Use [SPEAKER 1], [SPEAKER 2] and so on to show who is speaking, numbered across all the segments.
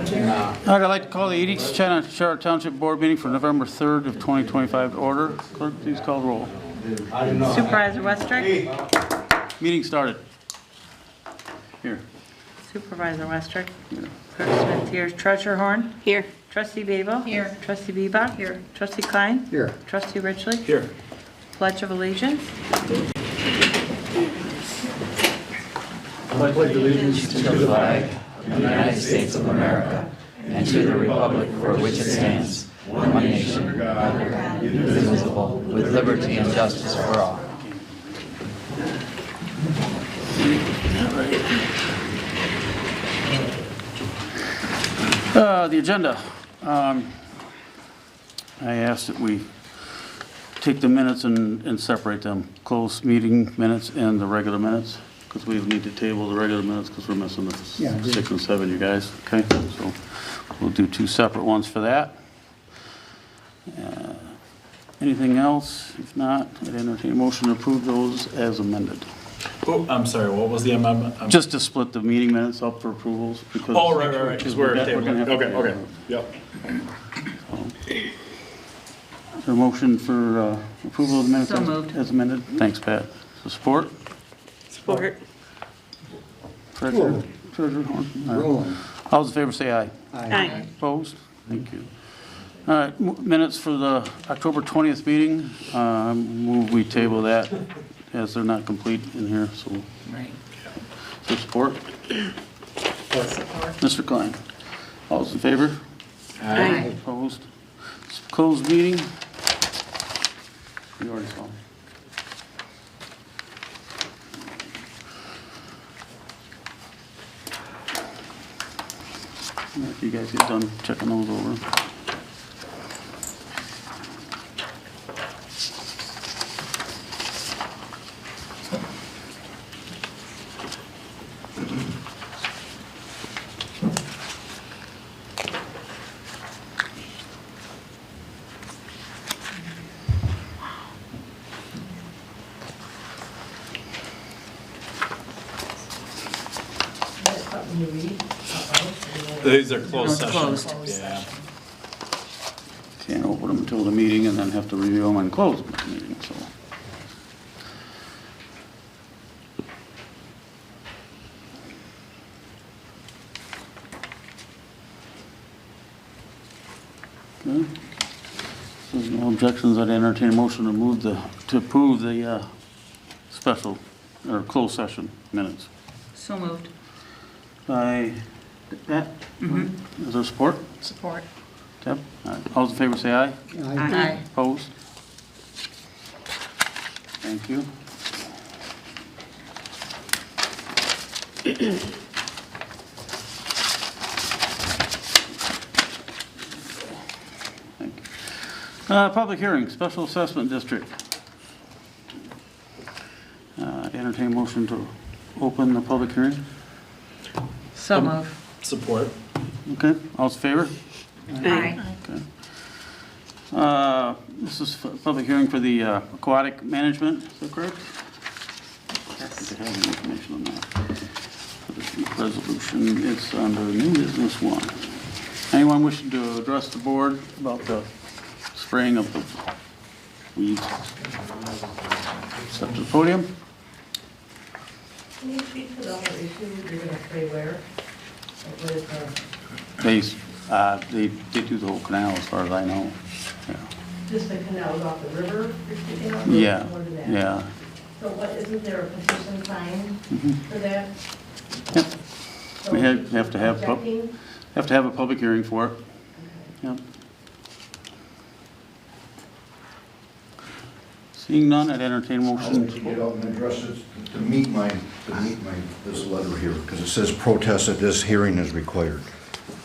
[SPEAKER 1] All right, I'd like to call the East China Township Board meeting for November 3rd of 2025 to order. Clerk, please call the roll.
[SPEAKER 2] Supervisor Westrick?
[SPEAKER 1] Meeting started. Here.
[SPEAKER 2] Supervisor Westrick?
[SPEAKER 1] Here.
[SPEAKER 2] Clerk Smith here. Treasurer Horn?
[SPEAKER 3] Here.
[SPEAKER 2] Trustee Babel? Here. Trustee Bebop?
[SPEAKER 3] Here.
[SPEAKER 2] Trustee Klein?
[SPEAKER 4] Here.
[SPEAKER 2] Trustee Richley?
[SPEAKER 1] Here.
[SPEAKER 2] Pledge of Allegiance?
[SPEAKER 5] I pledge allegiance to the flag of the United States of America and to the republic for which it stands, one nation, under God, indivisible, with liberty and justice for all.
[SPEAKER 1] The agenda. I asked that we take the minutes and separate them. Closed meeting minutes and the regular minutes, because we need to table the regular minutes because we're missing the 6 and 7, you guys. Okay, so we'll do 2 separate ones for that. Anything else? If not, I'd entertain a motion to approve those as amended.
[SPEAKER 6] Oh, I'm sorry, what was the amendment?
[SPEAKER 1] Just to split the meeting minutes up for approvals because.
[SPEAKER 6] Oh, right, because we're at
[SPEAKER 1] gonna have to
[SPEAKER 6] Okay,
[SPEAKER 1] table
[SPEAKER 6] okay,
[SPEAKER 1] it.
[SPEAKER 6] yep.
[SPEAKER 1] Is there a motion for approval of the minutes
[SPEAKER 2] So moved.
[SPEAKER 1] as amended? Thanks, Pat. So support?
[SPEAKER 2] Support.
[SPEAKER 1] Treasurer Horn?
[SPEAKER 4] Rolling.
[SPEAKER 1] All those in favor say aye.
[SPEAKER 2] Aye.
[SPEAKER 1] Opposed? Thank you. All right, minutes for the October 20th meeting. Move we table that as they're not complete in here, so.
[SPEAKER 2] Right.
[SPEAKER 1] So support?
[SPEAKER 2] Support.
[SPEAKER 1] Mr. Klein? All those in favor?
[SPEAKER 2] Aye.
[SPEAKER 1] Opposed? Closed meeting? You already saw. If you guys get done checking those over.
[SPEAKER 6] These are closed
[SPEAKER 2] No, it's
[SPEAKER 6] sessions.
[SPEAKER 2] closed.
[SPEAKER 6] Yeah.
[SPEAKER 1] Can't open them until the meeting and then have to review them and close them at the meeting, so. Okay. So there's no objections, I'd entertain a motion to approve the special or closed session minutes.
[SPEAKER 2] So moved.
[SPEAKER 1] By Pat? Is there support?
[SPEAKER 2] Support.
[SPEAKER 1] Deb? All right. All those in favor say aye.
[SPEAKER 2] Aye.
[SPEAKER 1] Opposed? Thank you. Thank you. Public hearing, special assessment district. Entertain a motion to open the public hearing.
[SPEAKER 2] So moved.
[SPEAKER 6] Support.
[SPEAKER 1] Okay, all in favor?
[SPEAKER 2] Aye.
[SPEAKER 1] Okay. This is a public hearing for the aquatic management, is that correct?
[SPEAKER 2] Yes.
[SPEAKER 1] Do you have any information on that? For this resolution, it's under new business 1. Anyone wishing to address the board about the spraying of the weeds? Step to the podium.
[SPEAKER 7] Can you speak to the other issue, you're gonna spray where? Like what is
[SPEAKER 1] They do the whole canal as far as I know.
[SPEAKER 7] just the canals off the river you're speaking of? or
[SPEAKER 1] Yeah,
[SPEAKER 7] more than that?
[SPEAKER 1] yeah.
[SPEAKER 7] So what, isn't there a petition signed for that?
[SPEAKER 1] Yep.
[SPEAKER 7] So
[SPEAKER 1] We have to have,
[SPEAKER 7] objecting?
[SPEAKER 1] have to have a public hearing for it. Yep. Seeing none, I'd entertain a
[SPEAKER 4] I'll
[SPEAKER 1] motion.
[SPEAKER 4] let you get out and address it to meet this letter here, because it says protest at this hearing is required.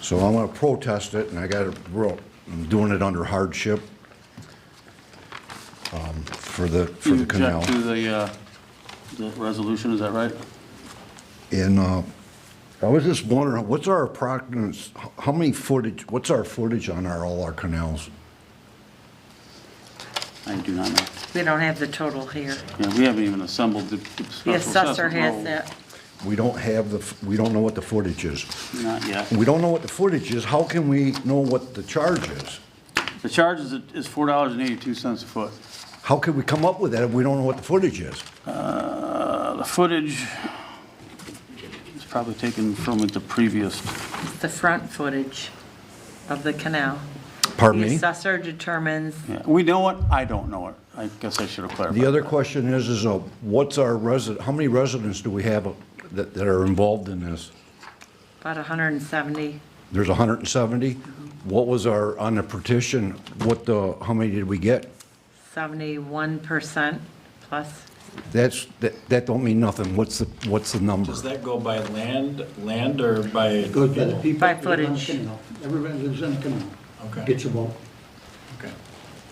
[SPEAKER 4] So I'm gonna protest it, and I'm doing it under hardship for the
[SPEAKER 1] You
[SPEAKER 4] canal.
[SPEAKER 1] object to the resolution, is that right?
[SPEAKER 4] And I was just wondering, what's our approximate, how many footage, what's our footage on all our canals?
[SPEAKER 1] I do not know.
[SPEAKER 2] We don't have the total here.
[SPEAKER 1] Yeah, we haven't even assembled the special
[SPEAKER 2] The assessor
[SPEAKER 1] assessment
[SPEAKER 2] has
[SPEAKER 1] roll.
[SPEAKER 2] that.
[SPEAKER 4] we don't have we don't know what the footage is.
[SPEAKER 1] Not yet.
[SPEAKER 4] We don't know what the footage is, how can we know what the charge is?
[SPEAKER 1] The charge is $4.82 a foot.
[SPEAKER 4] How could we come up with that if we don't know what the footage is?
[SPEAKER 1] The footage is probably taken from the previous.
[SPEAKER 2] It's the front footage of the canal.
[SPEAKER 4] Pardon
[SPEAKER 2] The
[SPEAKER 4] me?
[SPEAKER 2] assessor determines,
[SPEAKER 1] Yeah, we know it, I don't know it. I guess I should have clarified.
[SPEAKER 4] The other
[SPEAKER 1] that.
[SPEAKER 4] question is what's our how many residents do we have that are involved in this?
[SPEAKER 2] about 170.
[SPEAKER 4] There's 170? What was on the petition, how many did we get?
[SPEAKER 2] 71% plus.
[SPEAKER 4] That don't mean nothing. What's the number?
[SPEAKER 6] Does that go by land or by?
[SPEAKER 3] It goes by the people.
[SPEAKER 2] By
[SPEAKER 3] that live on the
[SPEAKER 2] footage.
[SPEAKER 3] canal. Everybody lives on the canal.
[SPEAKER 6] Okay.
[SPEAKER 3] Gets about
[SPEAKER 6] Okay.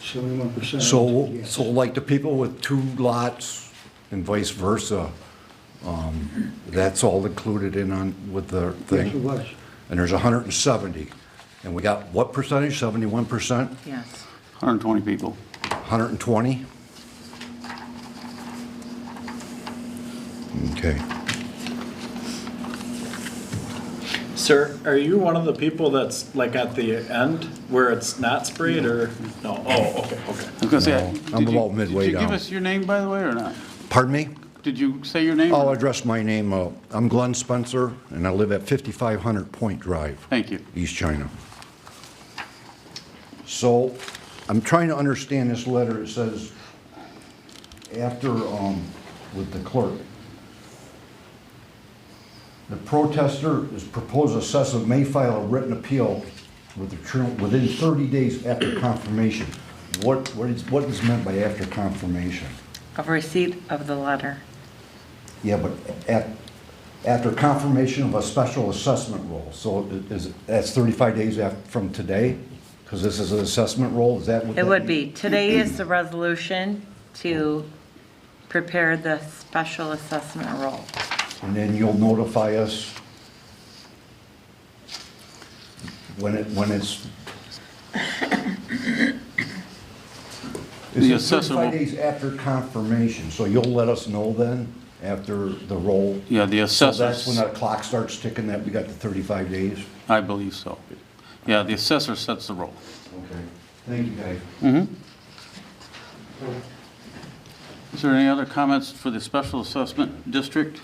[SPEAKER 3] 71%.
[SPEAKER 4] So
[SPEAKER 3] yes.
[SPEAKER 4] like the people with 2 lots and vice versa, that's all included with the thing?
[SPEAKER 3] Yes, it was.
[SPEAKER 4] And there's 170. And we got what percentage? 71%?
[SPEAKER 2] Yes.
[SPEAKER 1] 120 people.
[SPEAKER 4] 120? Okay.
[SPEAKER 6] Sir, are you one of the people that's like at the end where it's not sprayed or? No, oh, okay.
[SPEAKER 1] I was gonna say,
[SPEAKER 4] No, I'm about midway
[SPEAKER 1] Did you give
[SPEAKER 4] down.
[SPEAKER 1] us your name, by the way, or not?
[SPEAKER 4] Pardon me?
[SPEAKER 1] Did you say your name?
[SPEAKER 4] I'll address my name. I'm Glenn Spencer, and I live at 5500 Point Drive,
[SPEAKER 1] Thank you.
[SPEAKER 4] East China. So I'm trying to understand this letter. It says, after, with the clerk, the protester is proposed assessor may file a written appeal within 30 days after confirmation. What is meant by after confirmation?
[SPEAKER 2] Of receipt of the letter.
[SPEAKER 4] Yeah, but after confirmation of a special assessment roll, so that's 35 days from today? Because this is an assessment roll, is that what?
[SPEAKER 2] It
[SPEAKER 4] that
[SPEAKER 2] would
[SPEAKER 4] means?
[SPEAKER 2] be. Today is the resolution to prepare the special assessment roll.
[SPEAKER 4] And then you'll notify us when it's...
[SPEAKER 1] The
[SPEAKER 4] It's
[SPEAKER 1] assessor
[SPEAKER 4] 35
[SPEAKER 1] will-
[SPEAKER 4] days after confirmation, so you'll let us know then, after the roll?
[SPEAKER 1] Yeah, the
[SPEAKER 4] So that's when
[SPEAKER 1] assessors,
[SPEAKER 4] that clock starts ticking, that we got the 35 days?
[SPEAKER 1] I believe so. Yeah, the assessor sets the roll.
[SPEAKER 4] Okay, thank you, guys.
[SPEAKER 1] Mm-hmm. Is there any other comments for the special assessment district?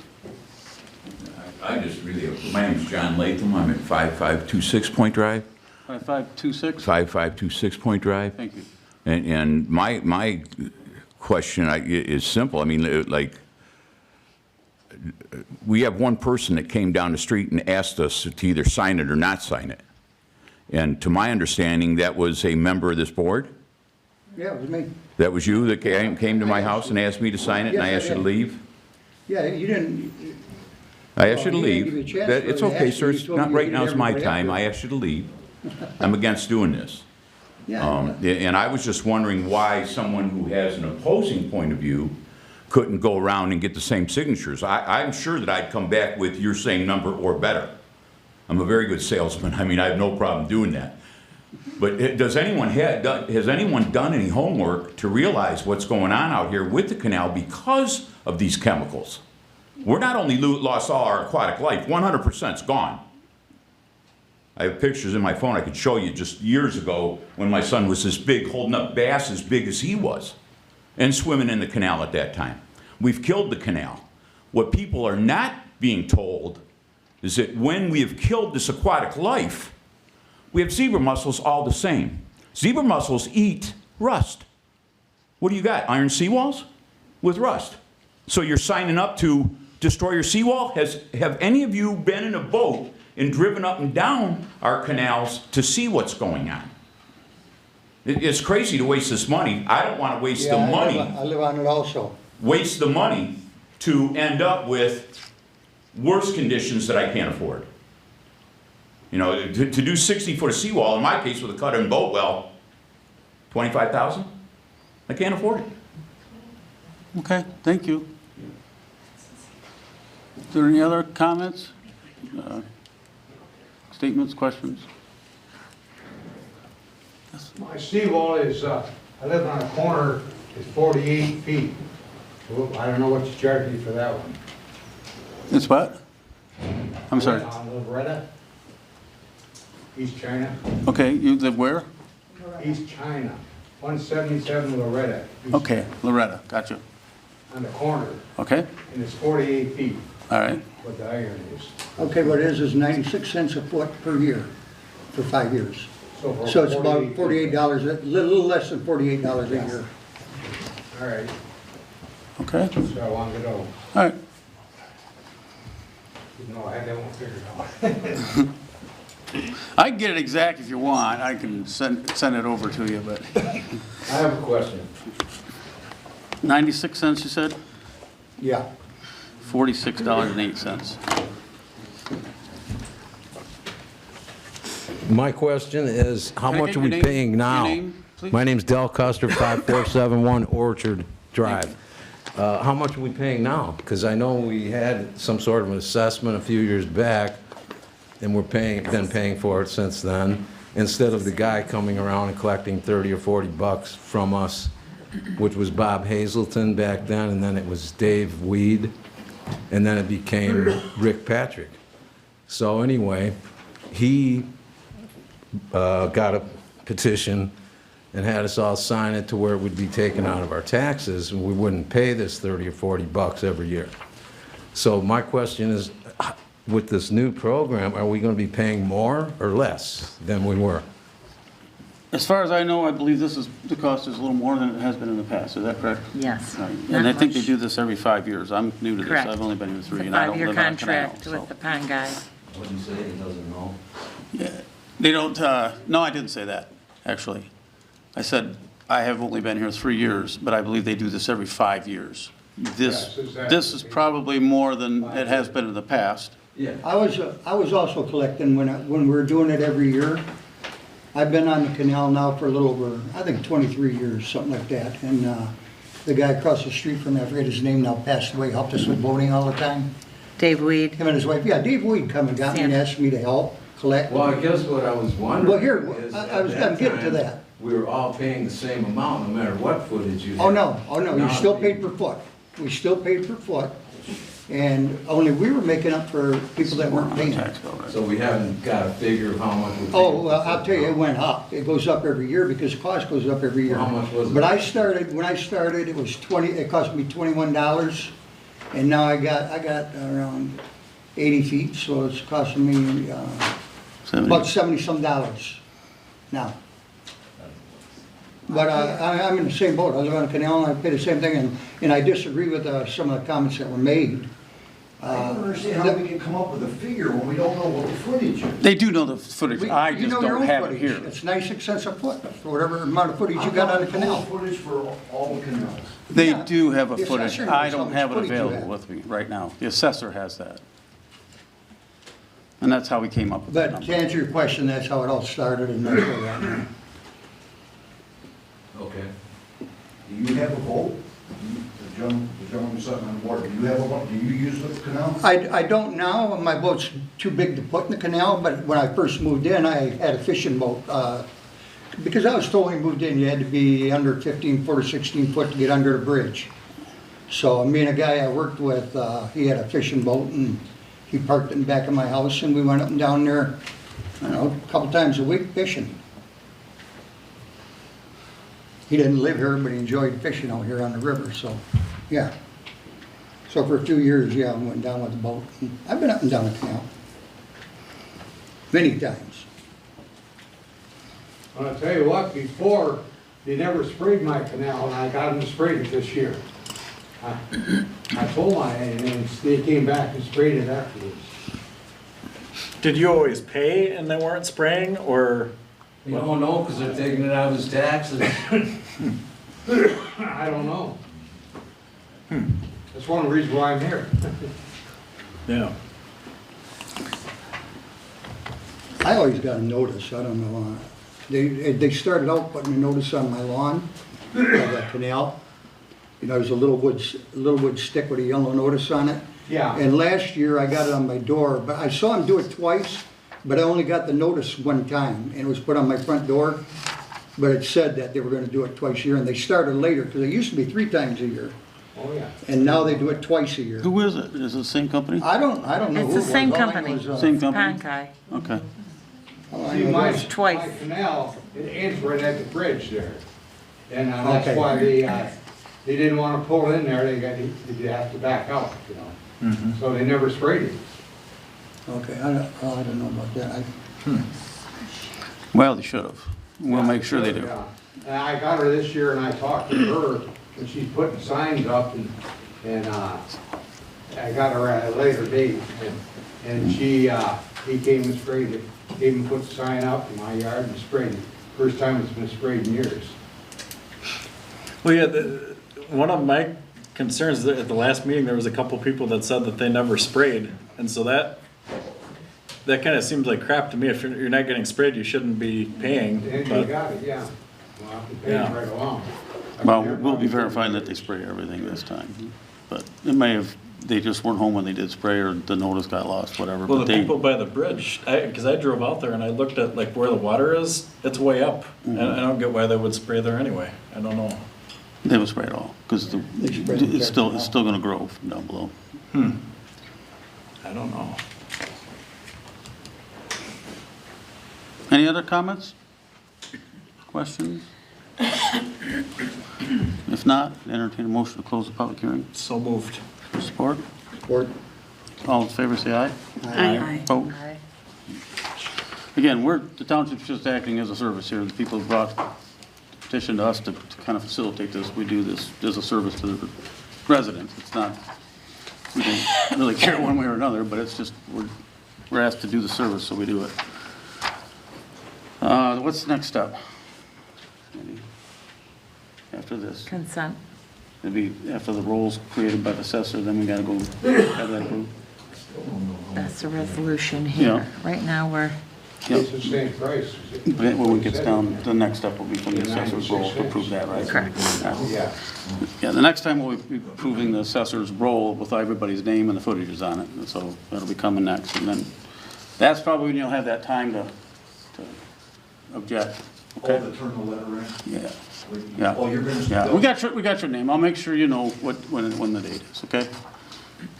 [SPEAKER 8] I just really, my name's John Latham, I'm at 5526 Point Drive,
[SPEAKER 1] 5526?
[SPEAKER 8] 5526 Point Drive.
[SPEAKER 1] Thank you.
[SPEAKER 8] And my question is simple, I mean, like, we have one person that came down the street and asked us to either sign it or not sign it. And to my understanding, that was a member of this board?
[SPEAKER 3] Yeah, it was me.
[SPEAKER 8] That was you that came to my house and asked me to sign it and I
[SPEAKER 3] Yes, I
[SPEAKER 8] asked you to
[SPEAKER 3] did.
[SPEAKER 8] leave?
[SPEAKER 3] Yeah, you didn't,
[SPEAKER 8] I asked you to
[SPEAKER 3] Well, he didn't
[SPEAKER 8] leave.
[SPEAKER 3] give you a chance
[SPEAKER 8] That-
[SPEAKER 3] for
[SPEAKER 8] It's
[SPEAKER 3] it.
[SPEAKER 8] okay,
[SPEAKER 3] He
[SPEAKER 8] sir,
[SPEAKER 3] asked
[SPEAKER 8] it's
[SPEAKER 3] you, he
[SPEAKER 8] not,
[SPEAKER 3] told me
[SPEAKER 8] right
[SPEAKER 3] you
[SPEAKER 8] now it's my
[SPEAKER 3] everybody
[SPEAKER 8] time,
[SPEAKER 3] after.
[SPEAKER 8] I asked you to leave. I'm against doing this.
[SPEAKER 3] yeah.
[SPEAKER 8] And I was just wondering why someone who has an opposing point of view couldn't go around and get the same signatures. I'm sure that I'd come back with your same number or better. I'm a very good salesman, I mean, I have no problem doing that. But has anyone done any homework to realize what's going on out here with the canal because of these chemicals? We're not only lost all our aquatic life, 100% is gone. I have pictures in my phone I could show you just years ago when my son was this big, holding up bass as big as he was, and swimming in the canal at that time. We've killed the canal. What people are not being told is that when we have killed this aquatic life, we have zebra mussels all the same. Zebra mussels eat rust. What do you got? Iron seawalls with rust. So you're signing up to destroy your seawall? Have any of you been in a boat and driven up and down our canals to see what's going on? It's crazy to waste this money. I don't want to waste the money.
[SPEAKER 3] I live on it also.
[SPEAKER 8] Waste the money to end up with worse conditions that I can't afford. You know, to do 60-foot of seawall, in my case with a cut-in boat well, $25,000? I can't afford it.
[SPEAKER 1] Okay, thank you. Is there any other comments? Statements, questions?
[SPEAKER 9] My seawall is, I live on a corner, it's 48 feet. So I don't know what you charge me for that one.
[SPEAKER 1] It's what? I'm sorry.
[SPEAKER 9] Loretta. East China.
[SPEAKER 1] Okay, you live where?
[SPEAKER 9] East China. 177 Loretta. East
[SPEAKER 1] Okay, Loretta, gotcha.
[SPEAKER 9] On the corner,
[SPEAKER 1] Okay,
[SPEAKER 9] and it's 48 feet,
[SPEAKER 1] all right.
[SPEAKER 9] what the iron is.
[SPEAKER 3] Okay, what it is 96 cents a foot per year for 5 years.
[SPEAKER 9] for
[SPEAKER 3] So it's about
[SPEAKER 9] 48
[SPEAKER 3] $48, a little less than $48 a year.
[SPEAKER 9] All right,
[SPEAKER 1] Okay,
[SPEAKER 9] so I wanted to know.
[SPEAKER 1] all right.
[SPEAKER 9] No, I don't figure it out.
[SPEAKER 1] I can get it exact if you want. I can send it over to you, but
[SPEAKER 9] I have a question.
[SPEAKER 1] 96 cents, you said?
[SPEAKER 3] Yeah.
[SPEAKER 1] $46.08.
[SPEAKER 10] My question is, how
[SPEAKER 1] Can I
[SPEAKER 10] much
[SPEAKER 1] get
[SPEAKER 10] are
[SPEAKER 1] your
[SPEAKER 10] we
[SPEAKER 1] name?
[SPEAKER 10] paying
[SPEAKER 1] Your
[SPEAKER 10] now?
[SPEAKER 1] name, please?
[SPEAKER 10] My name's Del Custer, 5471 Orchard Drive. How much are we paying now? Because I know we had some sort of an assessment a few years back, and been paying for it since then, instead of the guy coming around and collecting 30 or 40 bucks from us, which was Bob Hazelton back then, and then it was Dave Weed, and then it became Rick Patrick. So anyway, he got a petition and had us all sign it to where it would be taken out of our taxes, and we wouldn't pay this 30 or 40 bucks every year. So my question is, with this new program, are we going to be paying more or less than we were?
[SPEAKER 1] As far as I know, I believe the cost is a little more than it has been in the past. Is that correct?
[SPEAKER 2] Yes.
[SPEAKER 1] Right.
[SPEAKER 2] Not
[SPEAKER 1] And I think they
[SPEAKER 2] much.
[SPEAKER 1] do this every 5 years. I'm new to this.
[SPEAKER 2] Correct.
[SPEAKER 1] I've only been here 3,
[SPEAKER 2] It's a
[SPEAKER 1] and I don't live
[SPEAKER 2] five-year
[SPEAKER 1] on a canal.
[SPEAKER 2] contract with the pond guy.
[SPEAKER 10] I wouldn't say he doesn't know.
[SPEAKER 1] They don't, no, I didn't say that, actually. I said, I have only been here 3 years, but I believe they do this every 5 years.
[SPEAKER 9] Yes, exactly.
[SPEAKER 1] This is probably more than it has been in the past.
[SPEAKER 10] Yeah.
[SPEAKER 3] I was also collecting when we were doing it every year. I've been on the canal now for a little over, I think 23 years, something like that. And the guy across the street from me, I forget his name now, passed away, helped us with boating all the time.
[SPEAKER 2] Dave Weed.
[SPEAKER 3] Him and his wife, yeah, Dave Weed come and got me and asked me to help collect.
[SPEAKER 10] Well, I guess what I was wondering
[SPEAKER 3] Well, here,
[SPEAKER 10] is,
[SPEAKER 3] I'm
[SPEAKER 10] at that
[SPEAKER 3] getting to
[SPEAKER 10] time,
[SPEAKER 3] that.
[SPEAKER 10] we were all paying the same amount, no matter what footage you had.
[SPEAKER 3] Oh, no, you
[SPEAKER 10] Now
[SPEAKER 3] still
[SPEAKER 10] the-
[SPEAKER 3] paid per foot. We still paid per foot. And only we were making up for people that weren't paying.
[SPEAKER 1] Tax bill, right?
[SPEAKER 10] So we haven't got a figure of how much we're paying.
[SPEAKER 3] Oh, well, I'll tell you, it went up. It goes up every year because cost goes up every year.
[SPEAKER 10] How much was it?
[SPEAKER 3] But when I started, it was it cost me $21. And now I got around 80 feet, so it's costing me about 70-some dollars now. But I'm in the same boat. I live on a canal and I pay the same thing, and I disagree with some of the comments that were made.
[SPEAKER 4] I don't understand how we can come up with a figure when we don't know what the footage is.
[SPEAKER 1] They do know the footage. I
[SPEAKER 3] You
[SPEAKER 1] just
[SPEAKER 3] know your
[SPEAKER 1] don't
[SPEAKER 3] own
[SPEAKER 1] have it
[SPEAKER 3] footage.
[SPEAKER 1] here.
[SPEAKER 3] It's 96 cents a foot for whatever amount of footage you got on the canal.
[SPEAKER 4] Footage for all the canals.
[SPEAKER 1] They
[SPEAKER 3] Yeah.
[SPEAKER 1] do have a
[SPEAKER 3] The
[SPEAKER 1] footage.
[SPEAKER 3] assessor knows
[SPEAKER 1] I
[SPEAKER 3] how
[SPEAKER 1] don't
[SPEAKER 3] much
[SPEAKER 1] have it
[SPEAKER 3] footage you
[SPEAKER 1] available
[SPEAKER 3] have.
[SPEAKER 1] with me right now. The assessor has that. And that's how we came up with that
[SPEAKER 3] But to
[SPEAKER 1] number.
[SPEAKER 3] answer your question, that's how it all started and that's where we're at now.
[SPEAKER 10] Okay.
[SPEAKER 4] Do you have a boat? The gentleman sitting on the board, do you have a boat? Do you use the canal?
[SPEAKER 3] I don't now. My boat's too big to put in the canal, but when I first moved in, I had a fishing boat. Because I was told when you moved in, you had to be under 15 foot or 16 foot to get under the bridge. So me and a guy I worked with, he had a fishing boat and he parked it in the back of my house and we went up and down there, I don't know, a couple times a week fishing. He didn't live here, but he enjoyed fishing out here on the river, so, yeah. So for a few years, yeah, I went down with the boat. I've been up and down the canal many times.
[SPEAKER 9] Well, I'll tell you what, before, they never sprayed my canal, and I got them to spray it this year. I told my, and they came back and sprayed it afterwards.
[SPEAKER 6] Did you always pay and they weren't spraying, or?
[SPEAKER 10] You don't know, because they're taking it out of his taxes.
[SPEAKER 9] I don't know. That's one of the reasons why I'm here.
[SPEAKER 6] Yeah.
[SPEAKER 3] I always got a notice, I don't know. They started out putting a notice on my lawn, of that canal. You know, there's a little wood stick with a yellow notice on it.
[SPEAKER 9] Yeah.
[SPEAKER 3] And last year I got it on my door, but I saw him do it twice, but I only got the notice one time, and it was put on my front door. But it said that they were gonna do it twice a year, and they started later, because it used to be 3 times a year.
[SPEAKER 9] Oh, yeah.
[SPEAKER 3] And now they do it twice a year.
[SPEAKER 1] Who is it? Is it the same company?
[SPEAKER 3] I don't know
[SPEAKER 2] It's
[SPEAKER 3] who
[SPEAKER 2] the
[SPEAKER 3] it was.
[SPEAKER 2] same
[SPEAKER 3] All I know
[SPEAKER 2] company.
[SPEAKER 3] is,
[SPEAKER 1] Same company?
[SPEAKER 2] Pankai.
[SPEAKER 1] Okay.
[SPEAKER 3] all I
[SPEAKER 9] See,
[SPEAKER 3] know
[SPEAKER 9] my,
[SPEAKER 3] is-
[SPEAKER 2] Twice.
[SPEAKER 9] my canal, it ends right at the bridge there. And
[SPEAKER 3] Okay.
[SPEAKER 9] that's why they didn't want to pull in there, they have to back out, you know. So they never sprayed it.
[SPEAKER 3] Okay, I don't know about that.
[SPEAKER 1] Well, they should have. We'll make sure they do.
[SPEAKER 9] Yeah. And I got her this year and I talked to her, and she's putting signs up and I got her at a later date. And he came and sprayed it, came and put the sign up in my yard and sprayed it. First time it's been sprayed in years.
[SPEAKER 6] Well, yeah, one of my concerns, at the last meeting, there was a couple people that said that they never sprayed. And so that kind of seems like crap to me. If you're not getting sprayed, you shouldn't be paying.
[SPEAKER 9] And you
[SPEAKER 6] But
[SPEAKER 9] got it, yeah. Well, I can pay
[SPEAKER 6] Yeah.
[SPEAKER 9] right along.
[SPEAKER 1] Well, we'll be verifying that they spray everything this time. But it may have, they just weren't home when they did spray, or the notice got lost, whatever.
[SPEAKER 6] Well,
[SPEAKER 1] But
[SPEAKER 6] the
[SPEAKER 1] they,
[SPEAKER 6] people by the bridge, because I drove out there and I looked at like where the water is, it's way up. And I don't get why they would spray there anyway. I don't know.
[SPEAKER 1] they will spray it all, because
[SPEAKER 3] They spray the
[SPEAKER 1] it's still gonna grow from down below.
[SPEAKER 6] I don't know.
[SPEAKER 1] Any other comments? Questions? If not, entertain a motion to close the public hearing.
[SPEAKER 6] So moved.
[SPEAKER 1] Support?
[SPEAKER 3] Or,
[SPEAKER 1] All in favor, say aye.
[SPEAKER 2] Aye.
[SPEAKER 1] Opposed? Again, the township's just acting as a service here. The people have brought petition to us to kind of facilitate this. We do this as a service to the residents. It's not, we don't really care one way or another, but it's just, we're asked to do the service, so we do it. What's the next step? After this?
[SPEAKER 2] Consent.
[SPEAKER 1] It'd be after the roles created by the assessor, then we gotta go have that approved.
[SPEAKER 2] That's the resolution here.
[SPEAKER 1] Yeah.
[SPEAKER 2] Right now, we're,
[SPEAKER 9] It's the same price.
[SPEAKER 1] But when it gets down, the next step will be from the assessor's role to approve that, right?
[SPEAKER 2] Correct.
[SPEAKER 9] Yeah.
[SPEAKER 1] Yeah, the next time we'll be approving the assessor's role with everybody's name and the footages on it, and so that'll be coming next. And then, that's probably when you'll have that time to object, okay?
[SPEAKER 4] to turn the letter in?
[SPEAKER 1] Yeah, yeah.
[SPEAKER 4] Oh, you're gonna.
[SPEAKER 1] Yeah, we got your name. I'll make sure you know when the date is, okay?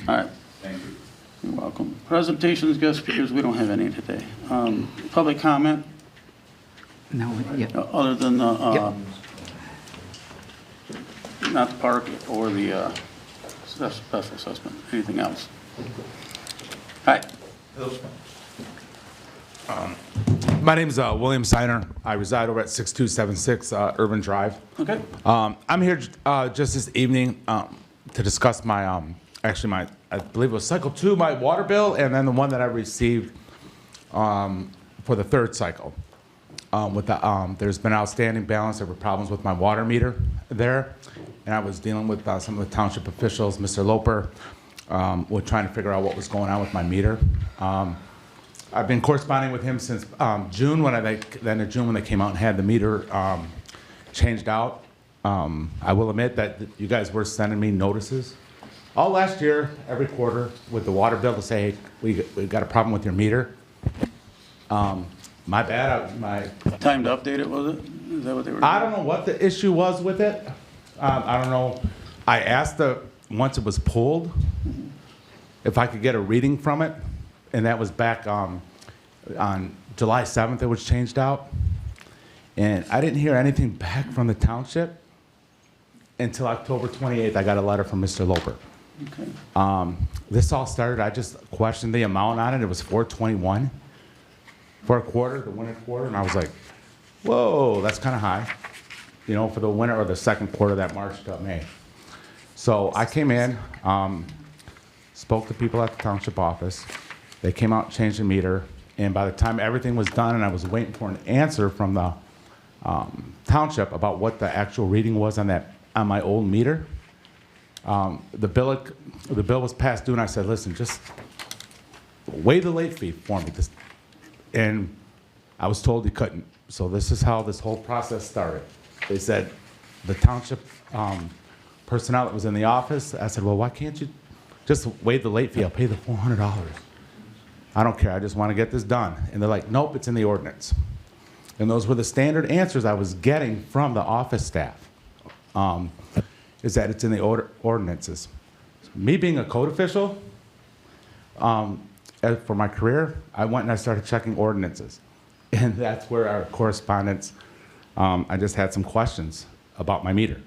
[SPEAKER 1] All right.
[SPEAKER 8] Thank you.
[SPEAKER 1] You're welcome. Presentations, guest speakers, we don't have any today. Public comment,
[SPEAKER 5] No, yeah.
[SPEAKER 1] other than, not the park or the special assessment, anything else? Hi,
[SPEAKER 11] My name's William Seiner. I reside over at 6276 Irvin Drive.
[SPEAKER 1] okay,
[SPEAKER 11] I'm here just this evening to discuss my, actually I believe it was cycle 2, my water bill, and then the one that I received for the third cycle. There's been outstanding balance. There were problems with my water meter there, and I was dealing with some of the township officials, Mr. Loper, with trying to figure out what was going on with my meter. I've been corresponding with him since June, when they came out and had the meter changed out. I will admit that you guys were sending me notices all last year, every quarter, with the water bill to say, hey, we got a problem with your meter. My bad.
[SPEAKER 1] time to update it, was it? Is that what they were doing?
[SPEAKER 11] I don't know what the issue was with it. I don't know. I asked once it was pulled, if I could get a reading from it, and that was back on July 7th. It was changed out, and I didn't hear anything back from the township until October 28th. I got a letter from Mr. Loper.
[SPEAKER 1] Okay.
[SPEAKER 11] This all started. I just questioned the amount on it. It was $421 for a quarter, the winter quarter, and I was like, whoa, that's kind of high, you know, for the winter or the second quarter, that March to May. So I came in, spoke to people at the township office. They came out, changed the meter, and by the time everything was done and I was waiting for an answer from the township about what the actual reading was on my old meter, the bill was past due, and I said, listen, just waive the late fee for me. And I was told he couldn't. So this is how this whole process started. They said, the township personnel that was in the office, I said, well, why can't you just waive the late fee? I'll pay the $400. I don't care, I just want to get this done. And they're like, nope, it's in the ordinance. And those were the standard answers I was getting from the office staff. is that it's in the ordinances. Me being a code official, for my career, I went and I started checking ordinances. And that's where our correspondence, I just had some questions about my meter.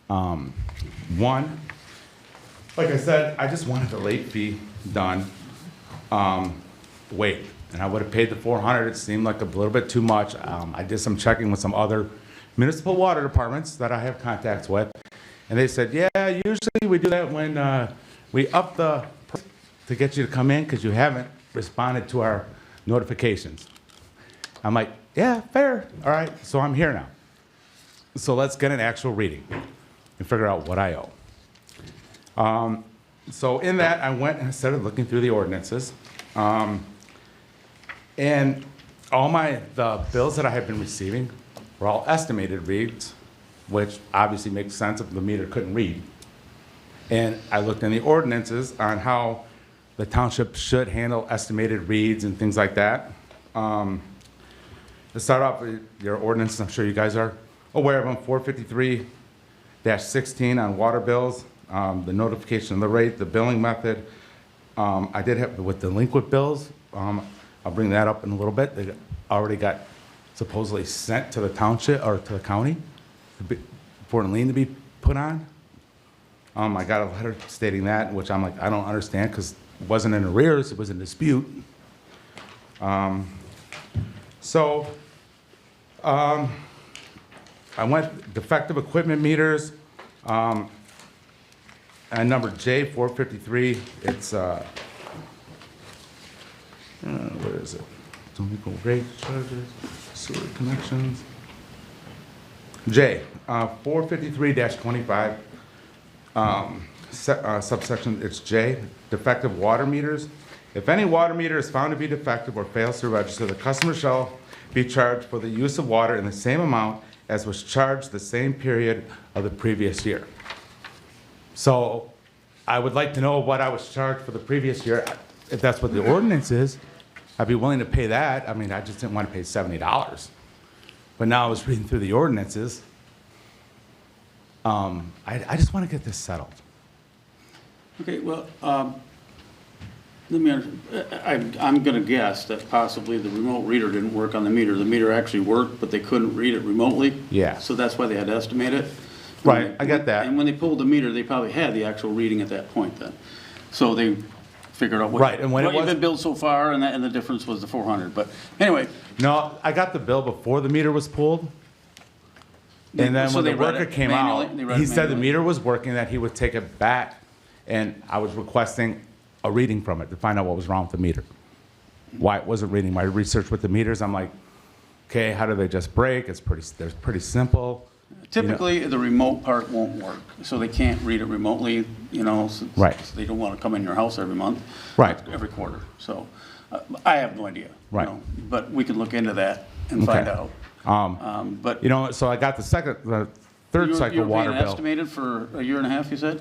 [SPEAKER 11] One, like I said, I just wanted the late fee done, waived. And I would have paid the $400. It seemed like a little bit too much. I did some checking with some other municipal water departments that I have contacts with. And they said, yeah, usually we do that when we up the price to get you to come in because you haven't responded to our notifications. I'm like, yeah, fair. All right, so I'm here now. So let's get an actual reading and figure out what I owe. So in that, I went and I started looking through the ordinances. And all the bills that I had been receiving were all estimated reads, which obviously makes sense if the meter couldn't read. And I looked in the ordinances on how the township should handle estimated reads and things like that. To start off with your ordinances, I'm sure you guys are aware of them, 453-16 on water bills, the notification of the rate, the billing method. I did have with delinquent bills, I'll bring that up in a little bit. They already got supposedly sent to the township or to the county for a lien to be put on. I got a letter stating that, which I'm like, I don't understand because it wasn't in arrears, it was in dispute. I went defective equipment meters. And number J 453, it's where is it? Delinquent rate charges, sewer connections. J 453-25, subsection, it's J, defective water meters. If any water meter is found to be defective or fails to register, the customer shall be charged for the use of water in the same amount as was charged the same period of the previous year. So I would like to know what I was charged for the previous year. If that's what the ordinance is, I'd be willing to pay that. I mean, I just didn't want to pay $70. But now I was reading through the ordinances. I just want to get this settled.
[SPEAKER 1] Okay, well, let me, I'm gonna guess that possibly the remote reader didn't work on the meter. The meter actually worked, but they couldn't read it remotely.
[SPEAKER 11] Yeah.
[SPEAKER 1] So that's why they had to estimate it.
[SPEAKER 11] Right, I get that.
[SPEAKER 1] And when they pulled the meter, they probably had the actual reading at that point then. So they figured out what,
[SPEAKER 11] Right, and when
[SPEAKER 1] what
[SPEAKER 11] it
[SPEAKER 1] you've
[SPEAKER 11] was-
[SPEAKER 1] been billed so far, and the difference was the 400. But anyway,
[SPEAKER 11] No, I got the bill before the meter was pulled. And then
[SPEAKER 1] So
[SPEAKER 11] when
[SPEAKER 1] they
[SPEAKER 11] the
[SPEAKER 1] read
[SPEAKER 11] worker
[SPEAKER 1] it
[SPEAKER 11] came
[SPEAKER 1] manually?
[SPEAKER 11] out,
[SPEAKER 1] They read
[SPEAKER 11] he
[SPEAKER 1] it
[SPEAKER 11] said the
[SPEAKER 1] manually?
[SPEAKER 11] meter was working, that he would take it back. And I was requesting a reading from it to find out what was wrong with the meter. Why it wasn't reading. My research with the meters, I'm like, okay, how do they just break? They're pretty simple.
[SPEAKER 1] typically, the remote part won't work. So they can't read it remotely, you know,
[SPEAKER 11] Right.
[SPEAKER 1] so they don't want to come in your house every month.
[SPEAKER 11] Right.
[SPEAKER 1] Every quarter. So I have no idea. you
[SPEAKER 11] Right.
[SPEAKER 1] know, But we can look into that and find
[SPEAKER 11] Okay.
[SPEAKER 1] out. But
[SPEAKER 11] You know, so I got the third cycle
[SPEAKER 1] you were
[SPEAKER 11] water
[SPEAKER 1] paying
[SPEAKER 11] bill.
[SPEAKER 1] estimated for a year and a half, you said?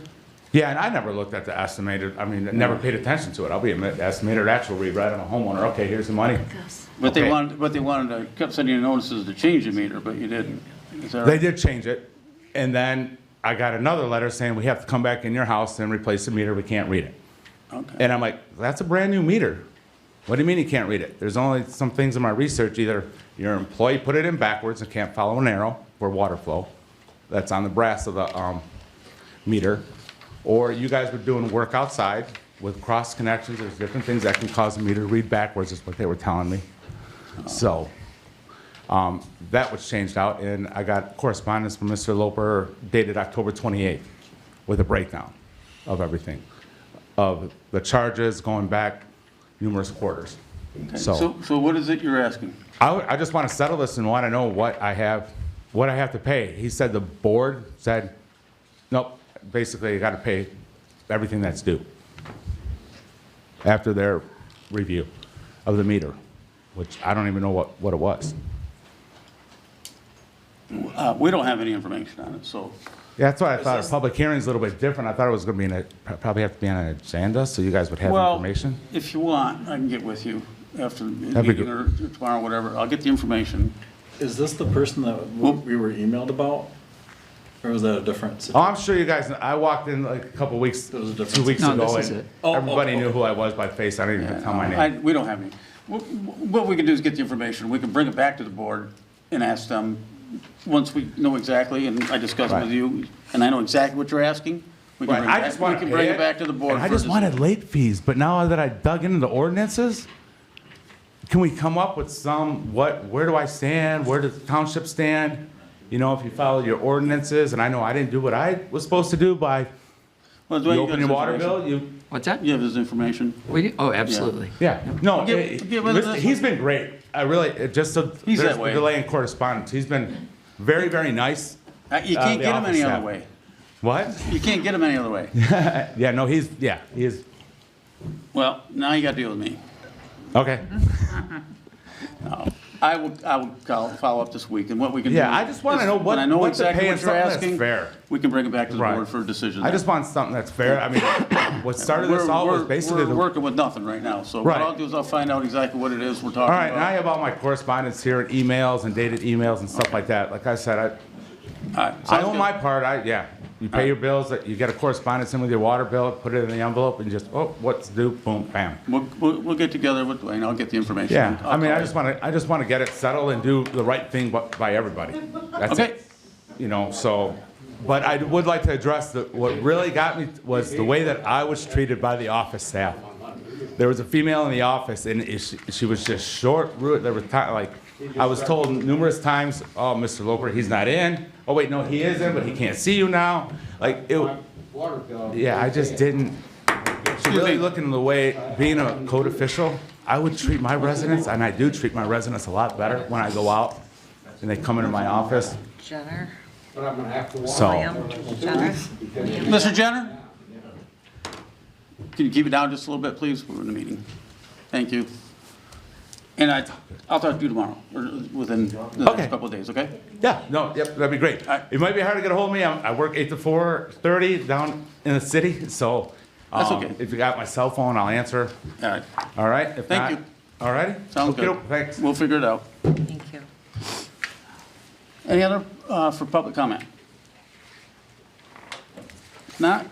[SPEAKER 11] Yeah, and I never looked at the estimated, I mean, never paid attention to it. I'll be admit, the estimated actual read right on a homeowner, okay, here's the money.
[SPEAKER 1] But
[SPEAKER 11] Okay.
[SPEAKER 1] they wanted to, kept sending you notices to change the meter, but you didn't. Is that
[SPEAKER 11] They
[SPEAKER 1] right?
[SPEAKER 11] did change it, and then I got another letter saying we have to come back in your house and replace the meter, we can't read it.
[SPEAKER 1] Okay.
[SPEAKER 11] And I'm like, that's a brand new meter. What do you mean you can't read it? There's only some things in my research, either your employee put it in backwards and can't follow an arrow for water flow, that's on the brass of the meter, or you guys were doing work outside with cross connections, there's different things that can cause the meter to read backwards, is what they were telling me. So, that was changed out, and I got correspondence from Mr. Loper dated October 28th with a breakdown of everything, of the charges going back numerous quarters.
[SPEAKER 1] Okay.
[SPEAKER 11] So,
[SPEAKER 1] So what is it you're asking?
[SPEAKER 11] I just want to settle this and want to know what I have to pay. He said the board said, nope, basically you got to pay everything that's due after their review of the meter, which I don't even know what it was.
[SPEAKER 1] We don't have any information on it, so.
[SPEAKER 11] Yeah, that's why I thought a public hearing is a little bit different. I thought it was going to be probably have to be on an agenda, so you guys would have
[SPEAKER 1] Well,
[SPEAKER 11] information.
[SPEAKER 1] if you want, I can get with you after the
[SPEAKER 11] That'd be
[SPEAKER 1] meeting or tomorrow, whatever. I'll get the information.
[SPEAKER 6] Is this the person that we were emailed about? Or was that a different
[SPEAKER 11] Oh,
[SPEAKER 6] situation?
[SPEAKER 11] I'm sure you guys, I walked in like a couple weeks,
[SPEAKER 6] There was a difference.
[SPEAKER 11] 2 weeks
[SPEAKER 5] No,
[SPEAKER 11] ago,
[SPEAKER 5] this is
[SPEAKER 11] and
[SPEAKER 5] it.
[SPEAKER 11] everybody knew who I was by face. I didn't even tell my name.
[SPEAKER 1] We don't have any. What we can do is get the information. We can bring it back to the board and ask them, once we know exactly, and I discuss it with
[SPEAKER 11] Right.
[SPEAKER 1] you, and I know exactly what you're asking, we can
[SPEAKER 11] Right,
[SPEAKER 1] bring
[SPEAKER 11] I
[SPEAKER 1] it
[SPEAKER 11] just
[SPEAKER 1] back,
[SPEAKER 11] want
[SPEAKER 1] we
[SPEAKER 11] to
[SPEAKER 1] can
[SPEAKER 11] pay
[SPEAKER 1] bring it back to the board.
[SPEAKER 11] and I
[SPEAKER 1] for a
[SPEAKER 11] just wanted late fees, but now that I dug into the ordinances, can we come up with some, where do I stand? Where does the township stand? You know, if you follow your ordinances, and I know I didn't do what I was supposed to do by,
[SPEAKER 1] Well,
[SPEAKER 11] you
[SPEAKER 1] Dwayne, you
[SPEAKER 11] open
[SPEAKER 1] got
[SPEAKER 11] your
[SPEAKER 1] his
[SPEAKER 11] water
[SPEAKER 1] information?
[SPEAKER 11] bill, you,
[SPEAKER 5] What's that?
[SPEAKER 1] You have his information?
[SPEAKER 5] We do? Oh, absolutely.
[SPEAKER 11] yeah, no,
[SPEAKER 1] Give him
[SPEAKER 11] listen,
[SPEAKER 1] this
[SPEAKER 11] he's been great. I really, just so,
[SPEAKER 1] He's
[SPEAKER 11] there's
[SPEAKER 1] that way.
[SPEAKER 11] a delay in correspondence. He's been very, very nice.
[SPEAKER 1] You can't
[SPEAKER 11] the
[SPEAKER 1] get him
[SPEAKER 11] office
[SPEAKER 1] any other
[SPEAKER 11] staff.
[SPEAKER 1] way.
[SPEAKER 11] What?
[SPEAKER 1] You can't get him any other way.
[SPEAKER 11] Yeah, no, he is,
[SPEAKER 1] Well, now you got to deal with me.
[SPEAKER 11] okay.
[SPEAKER 1] I will follow up this week, and what we can do.
[SPEAKER 11] Yeah, I just wanna
[SPEAKER 1] is
[SPEAKER 11] know
[SPEAKER 1] when I know
[SPEAKER 11] what to
[SPEAKER 1] exactly
[SPEAKER 11] pay
[SPEAKER 1] what
[SPEAKER 11] and
[SPEAKER 1] you're
[SPEAKER 11] something that's
[SPEAKER 1] asking,
[SPEAKER 11] fair.
[SPEAKER 1] we can bring it back to the
[SPEAKER 11] Right.
[SPEAKER 1] board for a decision.
[SPEAKER 11] I just want something that's fair. I mean, what started this all was basically
[SPEAKER 1] We're
[SPEAKER 11] the.
[SPEAKER 1] working with nothing right now, so what
[SPEAKER 11] Right.
[SPEAKER 1] I'll do is I'll find out exactly what it is we're talking
[SPEAKER 11] All
[SPEAKER 1] about.
[SPEAKER 11] right, and I have all my correspondence here and emails and dated emails and stuff like that. Like I said,
[SPEAKER 1] All right,
[SPEAKER 11] I
[SPEAKER 1] sounds
[SPEAKER 11] own
[SPEAKER 1] good.
[SPEAKER 11] my part. You pay your bills, you get a correspondence in with your water bill, put it in the envelope and just, oh, what's due, boom, bam.
[SPEAKER 1] We'll get together with Dwayne, I'll get the information.
[SPEAKER 11] Yeah,
[SPEAKER 1] I'll
[SPEAKER 11] I mean,
[SPEAKER 1] call
[SPEAKER 11] I just want to get it settled and do the right thing by everybody. That's
[SPEAKER 1] Okay.
[SPEAKER 11] it. You know, so, but I would like to address what really got me was the way that I was treated by the office staff. There was a female in the office and she was just short, rude. There was I was told numerous times, oh, Mr. Loper, he's not in. Oh, wait, no, he is in, but he can't see you now. Like,
[SPEAKER 9] Water bill.
[SPEAKER 11] yeah, I just didn't. So really looking at the way, being a code official, I would treat my residents, and I do treat my residents a lot better when I go out and they come into my office.
[SPEAKER 2] Jenner,
[SPEAKER 9] But I'm gonna have to walk.
[SPEAKER 11] So,
[SPEAKER 2] William, Jenner.
[SPEAKER 1] Mr. Jenner? Can you keep it down just a little bit, please? We're in the meeting. Thank you. And I'll talk to you tomorrow, or within the
[SPEAKER 11] Okay.
[SPEAKER 1] next couple of days, okay?
[SPEAKER 11] yeah, no, yep, that'd be great.
[SPEAKER 1] right.
[SPEAKER 11] It might be hard to get a hold of me. I work 8 to 4:30 down in the city, so.
[SPEAKER 1] That's okay.
[SPEAKER 11] If you got my cell phone, I'll answer.
[SPEAKER 1] All right,
[SPEAKER 11] All right? If
[SPEAKER 1] Thank
[SPEAKER 11] not-
[SPEAKER 1] you.
[SPEAKER 11] All righty?
[SPEAKER 1] sounds good.
[SPEAKER 11] Okey-doke, thanks.
[SPEAKER 1] We'll figure it out.
[SPEAKER 2] Thank you.
[SPEAKER 1] Any other for public comment? If not,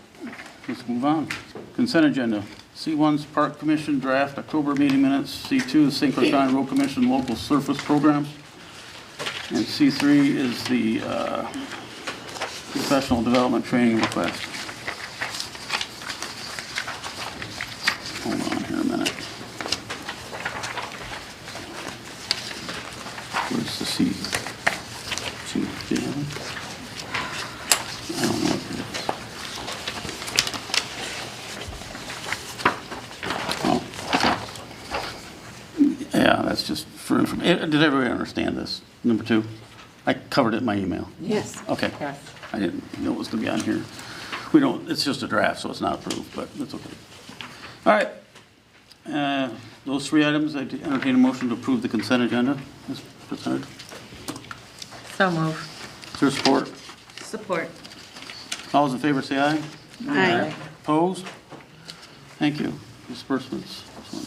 [SPEAKER 1] let's move on. Consent agenda. C1's Park Commission draft October meeting minutes. C2 is St. Clair County Road Commission local surface programs. And C3 is the professional development training request. Hold on here a minute. Where's the C? C, do you have it? I don't know what it is. Oh. Yeah, that's just for information. Did everybody understand this? Number 2? I covered it in my email.
[SPEAKER 2] Yes.
[SPEAKER 1] Okay.
[SPEAKER 2] Yes.
[SPEAKER 1] I didn't know it was going to be on here. We don't, it's just a draft, so it's not approved, but it's okay. All right. Those 3 items, I entertain a motion to approve the consent agenda as presented.
[SPEAKER 2] So move.
[SPEAKER 1] Is there support?
[SPEAKER 2] Support.
[SPEAKER 1] All those in favor say aye.
[SPEAKER 2] Aye.
[SPEAKER 1] Opposed? Thank you. Disbursements. This one.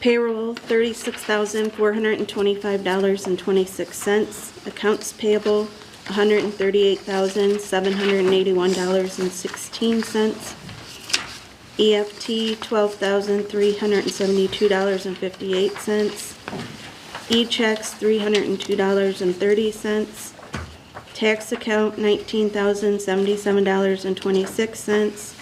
[SPEAKER 12] Payroll, $36,425.26. Accounts payable, $138,781.16. EFT, $12,372.58. E-checks, $302.30. Tax account, $19,077.26.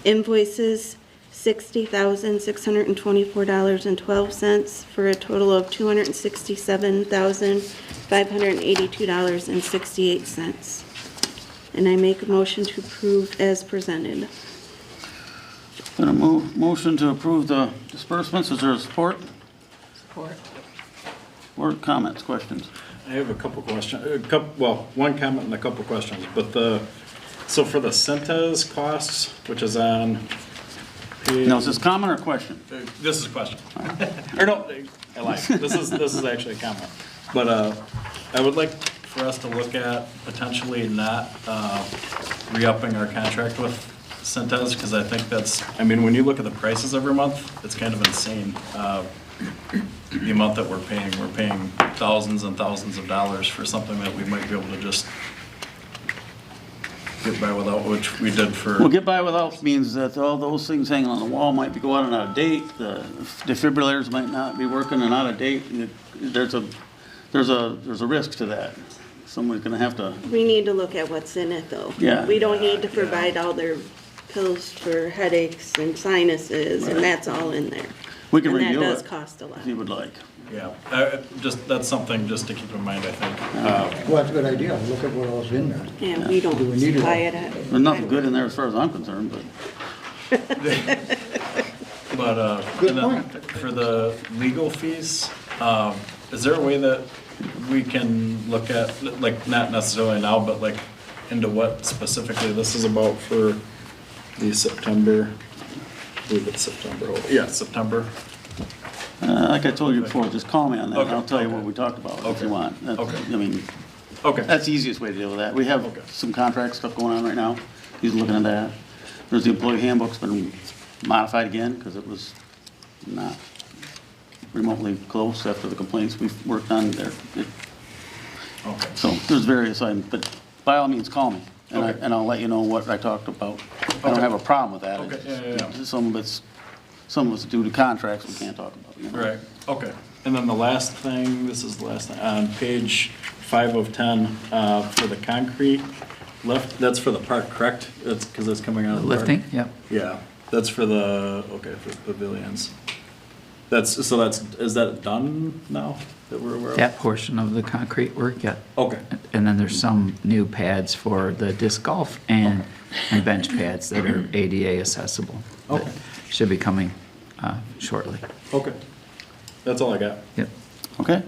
[SPEAKER 12] Invoices, $60,624.12 for a total of $267,582.68. And I make a motion to approve as presented.
[SPEAKER 1] Then a motion to approve the disbursements. Is there support?
[SPEAKER 2] Support.
[SPEAKER 1] Or comments, questions?
[SPEAKER 6] I have a couple questions, one comment and a couple questions, but so for the Centas costs, which is on page.
[SPEAKER 1] Now, is this comment or question?
[SPEAKER 6] This is a question. Or no, I lied. This is actually a comment. But I would like for us to look at potentially not re-upping our contract with Centas, because I think when you look at the prices every month, it's kind of insane. the amount that we're paying thousands and thousands of dollars for something that we might be able to just get by without, which we did for.
[SPEAKER 1] Well, get by without means that all those things hanging on the wall might be going and out of date, the defibrillators might not be working and out of date. There's a risk to that. Someone's gonna have to,
[SPEAKER 12] We need to look at what's in it, though.
[SPEAKER 1] Yeah.
[SPEAKER 12] We don't need to provide all their pills for headaches and sinuses, and that's all in there.
[SPEAKER 1] we can
[SPEAKER 12] And that
[SPEAKER 1] review
[SPEAKER 12] does
[SPEAKER 1] it
[SPEAKER 12] cost a lot.
[SPEAKER 1] if you would like.
[SPEAKER 6] Yeah, that's something just to keep in mind, I think.
[SPEAKER 3] Well, that's a good idea. Look at what else in there.
[SPEAKER 12] Yeah, we don't
[SPEAKER 3] Do we need it?
[SPEAKER 12] buy it at.
[SPEAKER 1] There's nothing good in there as far as I'm concerned, but
[SPEAKER 6] But,
[SPEAKER 3] Good
[SPEAKER 6] and then
[SPEAKER 3] point.
[SPEAKER 6] for the legal fees, is there a way that we can look at, like, not necessarily now, but like into what specifically this is about for the September, I believe it's September, yeah, September.
[SPEAKER 1] like I told you before, just call me on that.
[SPEAKER 6] Okay.
[SPEAKER 1] I'll tell you what we talked about if
[SPEAKER 6] Okay.
[SPEAKER 1] you want. That's-
[SPEAKER 6] Okay.
[SPEAKER 1] I mean,
[SPEAKER 6] Okay,
[SPEAKER 1] that's the easiest way to deal with that. We have
[SPEAKER 6] Okay.
[SPEAKER 1] some contract stuff going on right now. He's looking at that. There's the employee handbook's been modified again because it was not remotely close after the complaints we've worked on there.
[SPEAKER 6] okay,
[SPEAKER 1] So there's various items, but by all means, call me and
[SPEAKER 6] Okay.
[SPEAKER 1] and I'll let you know what I talked about. I don't
[SPEAKER 6] Okay.
[SPEAKER 1] have a problem with that.
[SPEAKER 6] Okay,
[SPEAKER 1] It's
[SPEAKER 6] yeah.
[SPEAKER 1] just some of it's due to contracts we can't talk about. You know?
[SPEAKER 6] right, okay. And then the last thing, this is the last thing, on page 5 of 10, for the concrete lift, that's for the park, correct? It's, because it's coming out of the park?
[SPEAKER 5] Lifting, yep.
[SPEAKER 6] Yeah, that's for the, okay, for the pavilions. Is that done now that we're aware of?
[SPEAKER 5] That portion of the concrete work, yeah.
[SPEAKER 6] Okay,
[SPEAKER 5] And then there's some new pads for the disc golf and bench pads that are ADA accessible. that
[SPEAKER 6] Okay.
[SPEAKER 5] Should be coming shortly.
[SPEAKER 6] okay. That's all I got.
[SPEAKER 5] Yep.
[SPEAKER 1] Okay?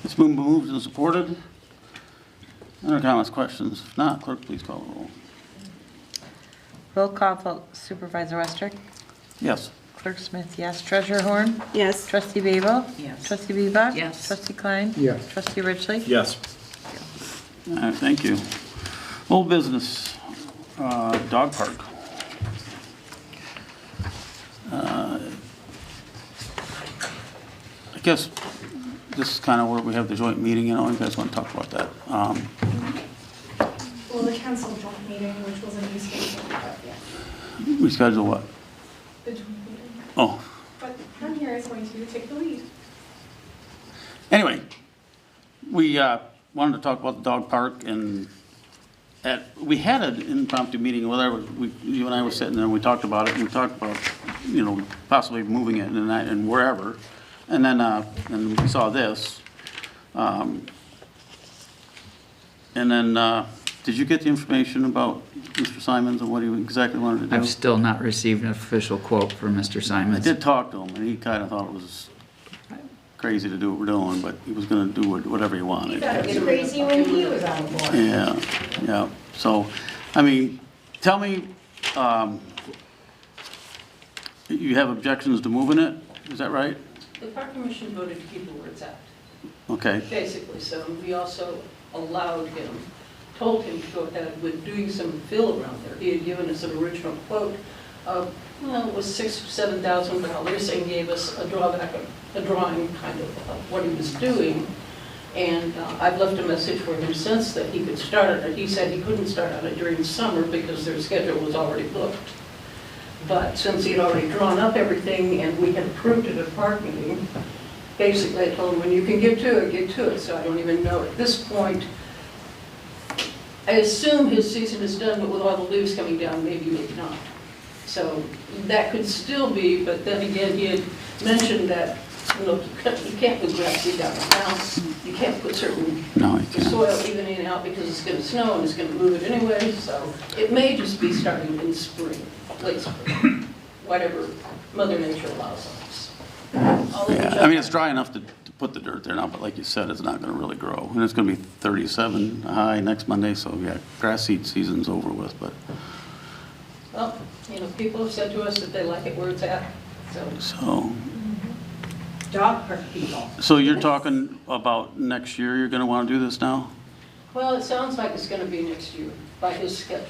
[SPEAKER 1] It's been moved and supported. Other comments, questions? If not, clerk, please call the roll.
[SPEAKER 2] Roll call vote, Supervisor Westrick?
[SPEAKER 1] Yes.
[SPEAKER 2] Clerk Smith, yes. Treasurer Horn?
[SPEAKER 12] Yes,
[SPEAKER 2] Trustee Babel?
[SPEAKER 7] Yes.
[SPEAKER 2] Trustee Bebak?
[SPEAKER 7] Yes.
[SPEAKER 2] Trustee Klein?
[SPEAKER 3] Yes.
[SPEAKER 2] Trustee Ridgely?
[SPEAKER 6] Yes.
[SPEAKER 1] All right, thank you. Old business, dog park. I guess this is kind of where we have the joint meeting, you know, you guys want to talk about that.
[SPEAKER 13] Well, the council joint meeting, which was an East China, but yeah,
[SPEAKER 1] We schedule what?
[SPEAKER 13] the joint meeting.
[SPEAKER 1] Oh,
[SPEAKER 13] But I'm here is going to take the lead.
[SPEAKER 1] anyway, we wanted to talk about the dog park and we had an impromptu meeting, whatever, you and I were sitting there and we talked about it and we talked about, you know, possibly moving it and wherever. And then, and we saw this. And then, did you get the information about Mr. Simons and what he exactly wanted to do?
[SPEAKER 5] I've still not received an official quote from Mr.
[SPEAKER 1] I
[SPEAKER 5] Simons.
[SPEAKER 1] did talk to him and he kind of thought it was crazy to do what we're doing, but he was gonna do whatever he wanted.
[SPEAKER 7] It was crazy when he was on board.
[SPEAKER 1] Yeah, yeah. So, I mean, tell me, you have objections to moving it? Is that right?
[SPEAKER 14] The park commission voted to keep it where it's at,
[SPEAKER 1] Okay,
[SPEAKER 14] basically, so we also allowed him, told him to go ahead with doing some fill around there. He had given us an original quote of, well, it was $6,000 or $7,000, and gave us a drawing kind of what he was doing. And I've left a message for him since that he could start it. He said he couldn't start on it during summer because their schedule was already booked. But since he had already drawn up everything and we had approved it at park meeting, basically I told him, when you can get to it, get to it. So I don't even know at this point. I assume his season is done, but with all the leaves coming down, maybe, maybe not. So that could still be, but then again, he had mentioned that, you know, you can't put grass seed down right now. You can't put certain
[SPEAKER 1] no, you can't.
[SPEAKER 14] soil even in and out because it's going to snow and it's going to move it anyway. So it may just be starting in spring, late spring, whatever Mother Nature allows us.
[SPEAKER 1] Yeah, I mean, it's dry enough to put the dirt there now, but like you said, it's not gonna really grow. And it's gonna be 37 high next Monday, so yeah, grass seed season's over with, but,
[SPEAKER 14] Well, you know, people have said to us that they like it where it's at, so.
[SPEAKER 7] Dog park people.
[SPEAKER 1] So you're talking about next year, you're gonna wanna do this now?
[SPEAKER 14] Well, it sounds like it's going to be next year by his schedule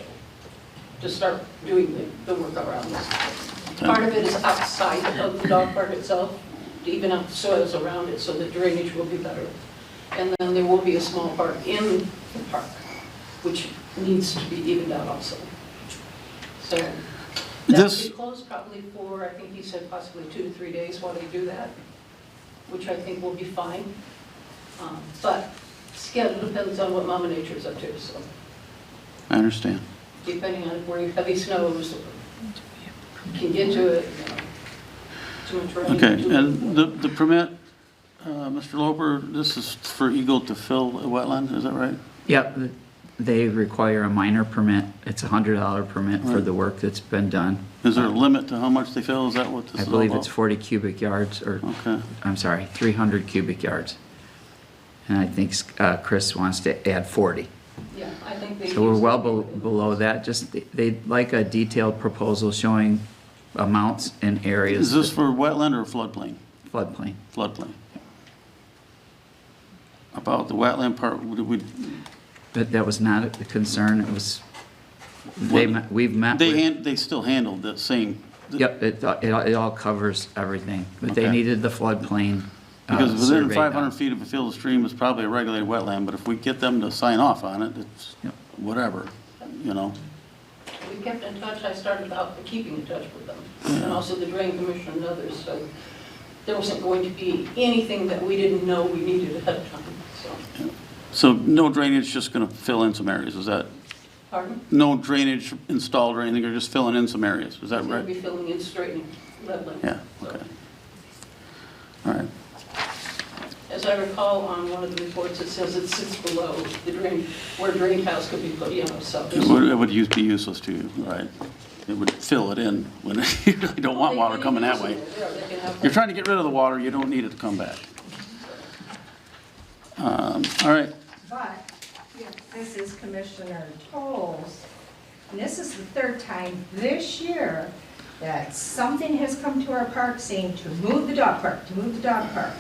[SPEAKER 14] to start doing the work around this. Part of it is outside of the dog park itself, to even out the soils around it so the drainage will be better. And then there will be a small part in the park, which needs to be evened out also. So that will
[SPEAKER 1] This-
[SPEAKER 14] be closed probably for, I think he said possibly 2 to 3 days while they do that, which I think will be fine. But schedule depends on what Mama Nature's up to, so
[SPEAKER 1] I understand.
[SPEAKER 14] depending on where heavy snows can get to it, too much rain.
[SPEAKER 1] Okay,
[SPEAKER 14] too
[SPEAKER 1] and the permit, Mr. Loper, this is for Eagle to fill a wetland, is that right?
[SPEAKER 5] Yep, they require a minor permit. It's a $100 permit for
[SPEAKER 1] Right.
[SPEAKER 5] the work that's been done.
[SPEAKER 1] Is there a limit to how much they fill? Is that what this
[SPEAKER 5] I
[SPEAKER 1] is all
[SPEAKER 5] believe
[SPEAKER 1] about?
[SPEAKER 5] it's 40 cubic yards, or,
[SPEAKER 1] Okay.
[SPEAKER 5] I'm sorry, 300 cubic yards. And I think Chris wants to add 40.
[SPEAKER 14] Yeah, I think they.
[SPEAKER 5] So we're
[SPEAKER 14] use-
[SPEAKER 5] well below that. Just, they'd like a detailed proposal showing amounts and areas.
[SPEAKER 1] Is this for wetland or floodplain?
[SPEAKER 5] Floodplain.
[SPEAKER 1] Floodplain. About the wetland part,
[SPEAKER 5] But that was not a concern. It was, we've met with.
[SPEAKER 1] they still handled the same.
[SPEAKER 5] Yep, it all covers everything. But they
[SPEAKER 1] Okay.
[SPEAKER 5] needed the floodplain
[SPEAKER 1] Because within
[SPEAKER 5] survey
[SPEAKER 1] 500
[SPEAKER 5] done.
[SPEAKER 1] feet of a field or stream is probably a regulated wetland, but if we get them to sign off on it, it's
[SPEAKER 5] Yep.
[SPEAKER 1] whatever, you know?
[SPEAKER 14] We kept in touch, I started out keeping in touch with them, and also the drain commission and others, so there wasn't going to be anything that we didn't know we needed ahead of time, so.
[SPEAKER 1] So no drainage, just gonna fill in some areas, is that?
[SPEAKER 14] Pardon?
[SPEAKER 1] No drainage installed or anything, you're just filling in some areas, is that
[SPEAKER 14] We'll
[SPEAKER 1] right?
[SPEAKER 14] be filling in, straightening, leveling.
[SPEAKER 1] Yeah,
[SPEAKER 14] so.
[SPEAKER 1] okay. All right.
[SPEAKER 14] As I recall on one of the reports, it says it sits below the drain, where drain tiles could be put, so.
[SPEAKER 1] It would be useless to you, right? It would fill it in when you really don't want water coming that way. You're trying to get rid of the water, you don't need it to come back. All right,
[SPEAKER 15] But this is Commissioner Toll's, and this is the third time this year that something has come to our park saying to move the dog park, to move the dog park.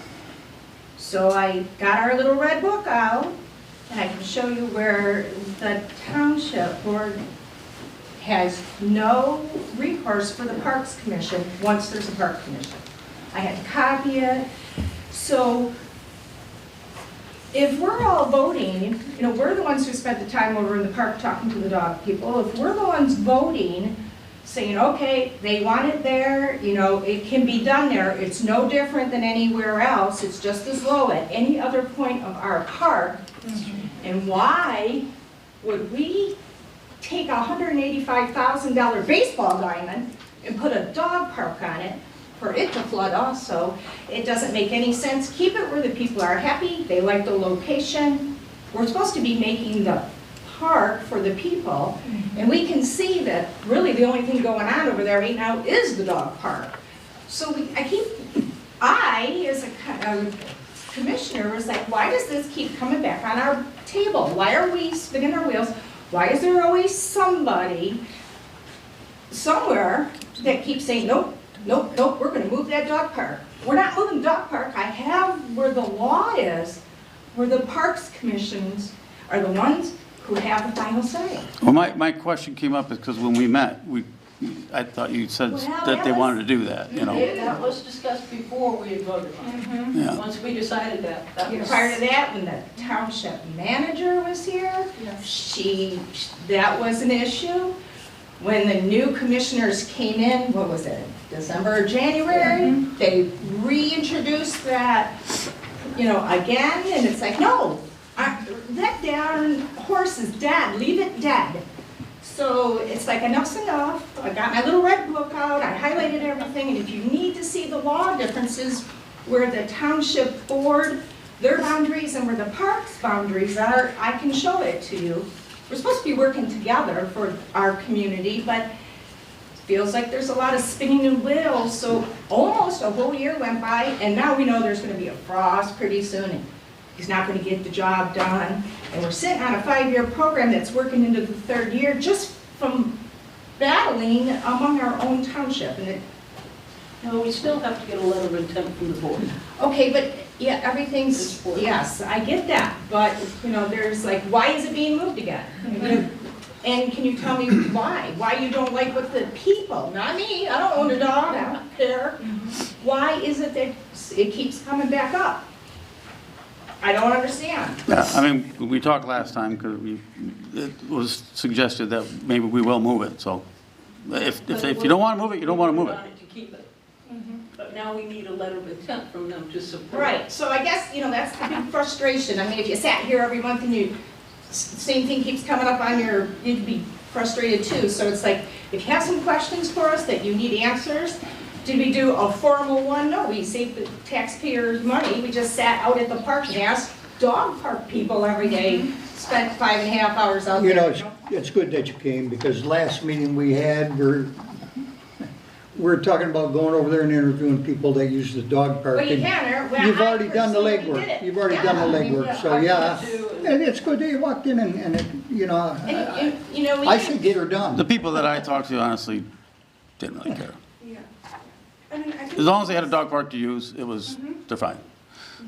[SPEAKER 15] So I got our little red book out, and I can show you where the township board has no recourse for the Parks Commission once there's a park commission. I had to copy it. So if we're all voting, we're the ones who spent the time over in the park talking to the dog people. If we're the ones voting, saying, okay, they want it there, it can be done there. It's no different than anywhere else. It's just as low at any other point of our park. And why would we take a $185,000 baseball diamond and put a dog park on it for it to flood also? It doesn't make any sense. Keep it where the people are happy. They like the location. We're supposed to be making the park for the people, and we can see that really the only thing going on over there right now is the dog park. So I, as a commissioner, was like, why does this keep coming back on our table? Why are we spinning our wheels? Why is there always somebody somewhere that keeps saying, nope, nope, nope, we're gonna move that dog park? We're not moving the dog park. I have where the law is, where the Parks Commissions are the ones who have the final say.
[SPEAKER 1] well, my question came up because when we met, I thought you said
[SPEAKER 15] Well,
[SPEAKER 1] that they
[SPEAKER 15] that
[SPEAKER 1] wanted to do that,
[SPEAKER 14] That was discussed before we had voted on it.
[SPEAKER 1] Yeah.
[SPEAKER 14] Once we decided that was.
[SPEAKER 15] Prior to that, when the township manager was here, that was an issue. When the new commissioners came in, what was it, December or January? They reintroduced that, again, and it's like, no, that darn horse is dead, leave it dead. So it's like, enough's enough. I got my little red book out, I highlighted everything, and if you need to see the law differences where the township board, their boundaries, and where the park's boundaries are, I can show it to you. We're supposed to be working together for our community, but it feels like there's a lot of spinning of wheels. So almost a whole year went by, and now we know there's going to be a frost pretty soon, and he's not going to get the job done. And we're sitting on a 5-year program that's working into the 3rd year just from battling among our own township. And
[SPEAKER 14] No, we still have to get a letter of intent from the board.
[SPEAKER 15] okay, but yeah, everything's, yes, I get that. But, there's like, why is it being moved again? And can you tell me why? Why you don't like what the people, not me, I don't own a dog, I don't care. Why is it that it keeps coming back up? I don't understand.
[SPEAKER 1] Yeah, I mean, we talked last time, because it was suggested that maybe we will move it, so if you don't want to move it, you don't want to move it.
[SPEAKER 14] To keep it. But now we need a letter of intent from them to support.
[SPEAKER 15] Right, so I guess, that's the big frustration. I mean, if you sat here every month and same thing keeps coming up on you'd be frustrated too. So it's like, if you have some questions for us that you need answers, did we do a formal one? No, we saved the taxpayers' money. We just sat out at the park and asked dog park people every day, spent 5.5 hours out there.
[SPEAKER 3] It's good that you came, because last meeting we had, we're talking about going over there and interviewing people that use the dog park.
[SPEAKER 15] Well, you
[SPEAKER 3] and
[SPEAKER 15] can, or
[SPEAKER 3] you've already done the
[SPEAKER 15] personally did
[SPEAKER 3] legwork.
[SPEAKER 15] it.
[SPEAKER 3] You've already done the legwork, so yeah. And it's good that you walked in and I should get her done.
[SPEAKER 1] The people that I talked to honestly didn't really care.
[SPEAKER 13] Yeah. I mean, I think.
[SPEAKER 1] As long as they had a dog park to use, they're fine.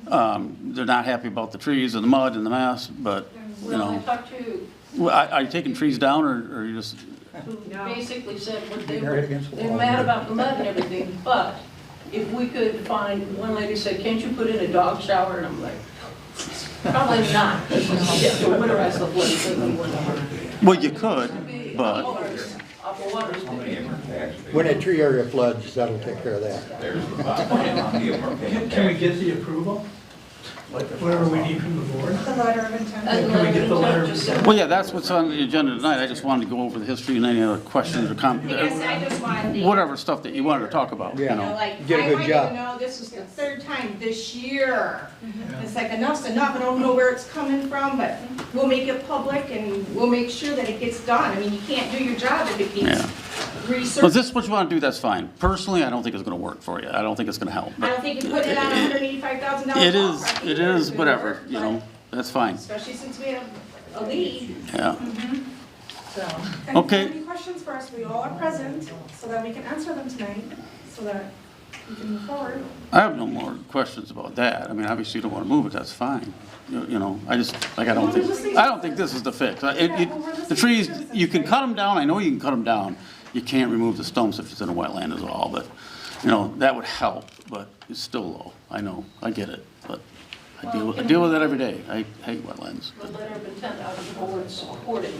[SPEAKER 1] They're not happy about the trees and the mud and the mess, but,
[SPEAKER 14] Well, I talked to
[SPEAKER 1] Are you taking trees down, or you just?
[SPEAKER 14] who basically said what they
[SPEAKER 3] You're
[SPEAKER 14] were,
[SPEAKER 3] right against the
[SPEAKER 14] they're
[SPEAKER 3] wall.
[SPEAKER 14] mad about the mud and everything, but if we could find, one lady said, can't you put in a dog shower? And I'm like, probably not. You have to winterize the place and whatever.
[SPEAKER 1] Well, you could, but
[SPEAKER 14] Awful waters.
[SPEAKER 3] When that tree area floods, that'll take care of that.
[SPEAKER 16] Can we get the approval? Whatever we need from the board?
[SPEAKER 13] The letter of intent.
[SPEAKER 16] Can we get the letter of intent?
[SPEAKER 1] well, yeah, that's what's on the agenda tonight. I just wanted to go over the history and any other questions or comments,
[SPEAKER 15] I just wanted to.
[SPEAKER 1] whatever stuff that you wanted to talk about.
[SPEAKER 3] Yeah.
[SPEAKER 15] Like,
[SPEAKER 3] Did a
[SPEAKER 15] I
[SPEAKER 3] good
[SPEAKER 15] want you
[SPEAKER 3] job.
[SPEAKER 15] to know this is the third time this year. It's like enough's enough. I don't know where it's coming from, but we'll make it public and we'll make sure that it gets done. I mean, you can't do your job if it keeps
[SPEAKER 1] Yeah.
[SPEAKER 15] research.
[SPEAKER 1] Well, if this is what you want to do, that's fine. Personally, I don't think it's going to work for you. I don't think it's going to help.
[SPEAKER 15] I don't think you put it on $185,000.
[SPEAKER 1] It is, whatever, that's fine.
[SPEAKER 15] Especially since we have a lead,
[SPEAKER 1] Yeah.
[SPEAKER 15] so.
[SPEAKER 13] And
[SPEAKER 1] Okay.
[SPEAKER 13] if you have any questions for us, we all are present, so that we can answer them tonight, so that we can move forward.
[SPEAKER 1] I have no more questions about that. I mean, obviously you don't want to move it, that's fine. I just, like, I don't think this is the fix. The trees, you can cut them down, I know you can cut them down. You can't remove the stumps if it's in a wetland as well, but, that would help, but it's still low. I know, I get it, but I deal with it every day. I hate wetlands.
[SPEAKER 14] The letter of intent out of the board supporting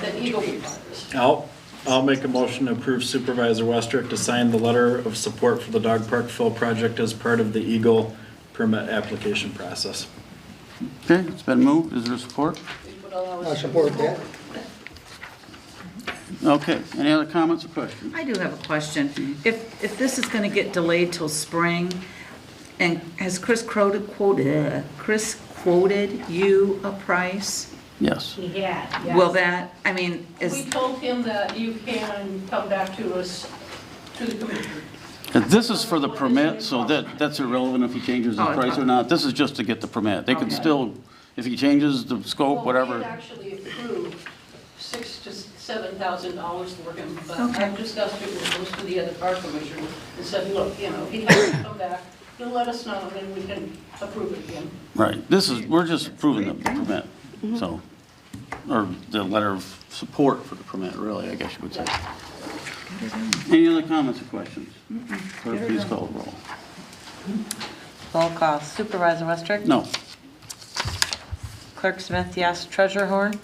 [SPEAKER 14] the Eagle requires.
[SPEAKER 6] I'll make a motion to approve Supervisor Westrick to sign the letter of support for the dog park fill project as part of the Eagle permit application process.
[SPEAKER 1] Okay, it's been moved. Is there support?
[SPEAKER 3] I support that.
[SPEAKER 1] Okay, any other comments or questions?
[SPEAKER 17] I do have a question. If this is gonna get delayed till spring, and has Chris quoted you a price?
[SPEAKER 1] Yes.
[SPEAKER 15] He had, yes.
[SPEAKER 17] Will that,
[SPEAKER 14] We told him that you can come back to us, to the commissioner.
[SPEAKER 1] This is for the permit, so that's irrelevant if he changes the price or not. This is just to get the permit. They can still, if he changes the scope,
[SPEAKER 14] Well,
[SPEAKER 1] whatever.
[SPEAKER 14] we had actually approved $6,000 to $7,000 for him, but
[SPEAKER 17] Okay.
[SPEAKER 14] I've discussed it with most of the other park commissioners and said, look, if he has to come back, he'll let us know, and then we can approve it again.
[SPEAKER 1] Right, we're just approving the permit, so, or the letter of support for the permit, really, I guess you would say. Any other comments or questions? Clerk, please call the roll.
[SPEAKER 2] Roll call. Supervisor Westrick?
[SPEAKER 1] No.
[SPEAKER 2] Clerk Smith, yes. Treasurer Horn?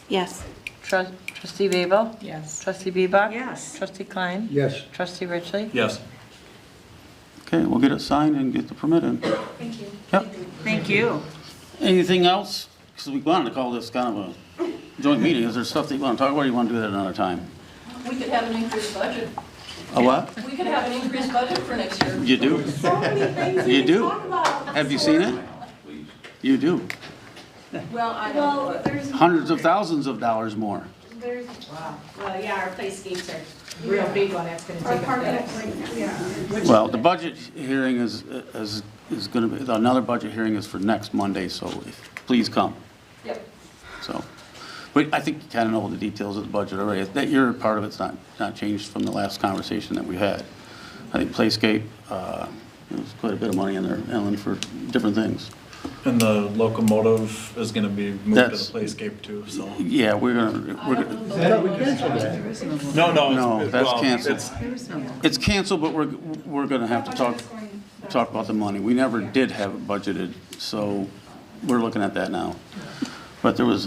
[SPEAKER 12] Yes.
[SPEAKER 2] Trustee Babel?
[SPEAKER 17] Yes.
[SPEAKER 2] Trustee Bebop?
[SPEAKER 17] Yes.
[SPEAKER 2] Trustee Klein?
[SPEAKER 3] Yes.
[SPEAKER 2] Trustee Ridgely?
[SPEAKER 6] Yes.
[SPEAKER 1] Okay, we'll get it signed and get the permit in.
[SPEAKER 13] Thank you.
[SPEAKER 1] Yep.
[SPEAKER 17] Thank you.
[SPEAKER 1] Anything else? Because we wanted to call this kind of a joint meeting. Is there stuff that you want to talk about, or you want to do that another time?
[SPEAKER 14] We could have an increased budget.
[SPEAKER 1] A what?
[SPEAKER 14] We could have an increased budget for next year.
[SPEAKER 1] You do?
[SPEAKER 13] So many things
[SPEAKER 1] You
[SPEAKER 13] we
[SPEAKER 1] do?
[SPEAKER 13] can talk about.
[SPEAKER 1] Have you seen it? You do.
[SPEAKER 14] Well, I
[SPEAKER 13] Well,
[SPEAKER 14] don't,
[SPEAKER 13] there's,
[SPEAKER 1] Hundreds of thousands of dollars more.
[SPEAKER 13] there's,
[SPEAKER 15] Wow. Well, yeah, our playscapes are a real big one, that's gonna
[SPEAKER 13] our
[SPEAKER 15] take
[SPEAKER 13] park,
[SPEAKER 15] a bit.
[SPEAKER 13] like, yeah.
[SPEAKER 1] Well, the budget hearing is going to be, another budget hearing is for next Monday, so please come.
[SPEAKER 14] yep.
[SPEAKER 1] So, but I think you kind of know the details of the budget already. That your part of it's not changed from the last conversation that we had. I think Playscape, there's quite a bit of money in there, Ellen, for different things.
[SPEAKER 6] And the locomotive is gonna be moved to
[SPEAKER 1] That's-
[SPEAKER 6] the playscape too, so.
[SPEAKER 1] Yeah, we're gonna,
[SPEAKER 3] We canceled that.
[SPEAKER 1] no, that's
[SPEAKER 6] well,
[SPEAKER 1] canceled.
[SPEAKER 6] it's-
[SPEAKER 1] It's canceled, but we're gonna have to talk about the money. We never did have it budgeted, so we're looking at that now. But there was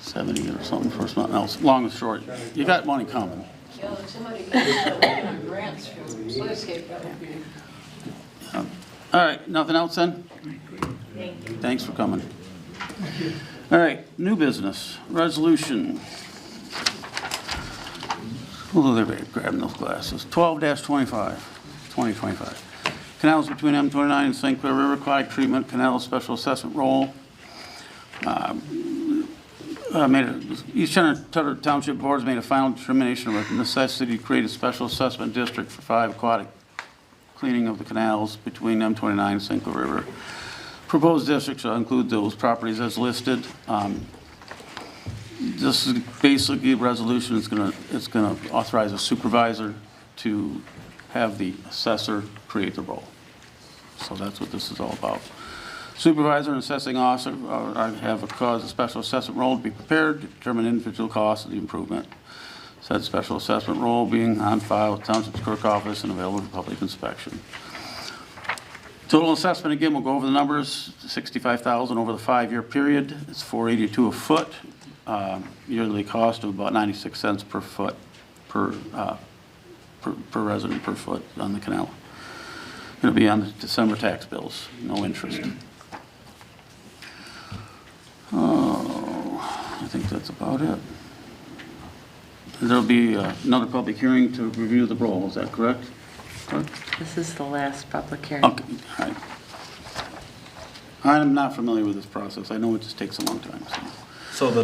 [SPEAKER 1] 70 or something for something else. Long and short, you got money coming.
[SPEAKER 14] Yeah, if somebody gets grants for Playscape, that would be.
[SPEAKER 1] All right, nothing else then? Thanks for coming. All right, new business, resolution. Oh, they're grabbing those glasses. 12-25, 2025. Canals between M29 and St. Clair River, aquatic treatment, canal special assessment roll. East China Township Board has made a final determination of the necessity to create a special assessment district for 5 aquatic cleaning of the canals between M29 and St. Clair River. Proposed district shall include those properties as listed. This is basically a resolution. It's gonna authorize a supervisor to have the assessor create the role. So that's what this is all about. Supervisor and assessing officer have a special assessment role to be prepared to determine individual costs of the improvement. Said special assessment role being on file with Township's clerk office and available for public inspection. Total assessment, again, we'll go over the numbers, $65,000 over the 5-year period. It's $482 a foot. Yearly cost of about 96 cents per foot, per resident per foot on the canal. It'll be on the December tax bills, no interest. Oh, I think that's about it. There'll be another public hearing to review the roll, is that correct?
[SPEAKER 2] This is the last public hearing.
[SPEAKER 1] Okay, all right. I'm not familiar with this process. I know it just takes a long time, so.
[SPEAKER 6] So the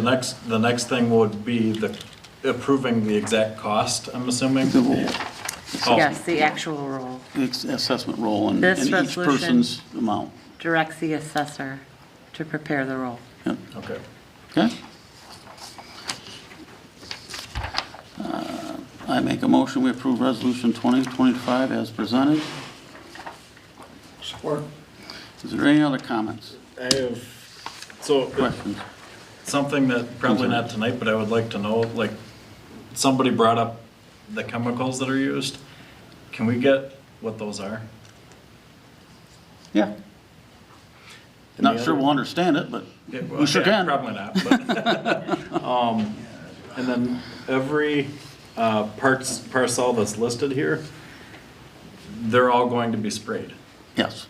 [SPEAKER 6] next thing would be approving the exact cost, I'm assuming?
[SPEAKER 1] The roll.
[SPEAKER 6] Oh.
[SPEAKER 2] Yes, the actual roll.
[SPEAKER 1] The assessment roll and
[SPEAKER 2] This
[SPEAKER 1] each
[SPEAKER 2] resolution
[SPEAKER 1] person's amount.
[SPEAKER 2] directs the assessor to prepare the roll.
[SPEAKER 1] Yep.
[SPEAKER 6] Okay.
[SPEAKER 1] Okay? I make a motion, we approve resolution 2025 as presented.
[SPEAKER 3] Support.
[SPEAKER 1] Is there any other comments?
[SPEAKER 6] I have, so,
[SPEAKER 1] Questions?
[SPEAKER 6] something that probably not tonight, but I would like to know, like, somebody brought up the chemicals that are used. Can we get what those are?
[SPEAKER 1] Yeah.
[SPEAKER 6] And
[SPEAKER 1] Not
[SPEAKER 6] the
[SPEAKER 1] sure
[SPEAKER 6] other-
[SPEAKER 1] we'll understand it, but
[SPEAKER 6] Yeah, well,
[SPEAKER 1] we sure
[SPEAKER 6] yeah,
[SPEAKER 1] can.
[SPEAKER 6] Probably not, but, and then every, parcel that's listed here, they're all going to be sprayed.
[SPEAKER 1] Yes.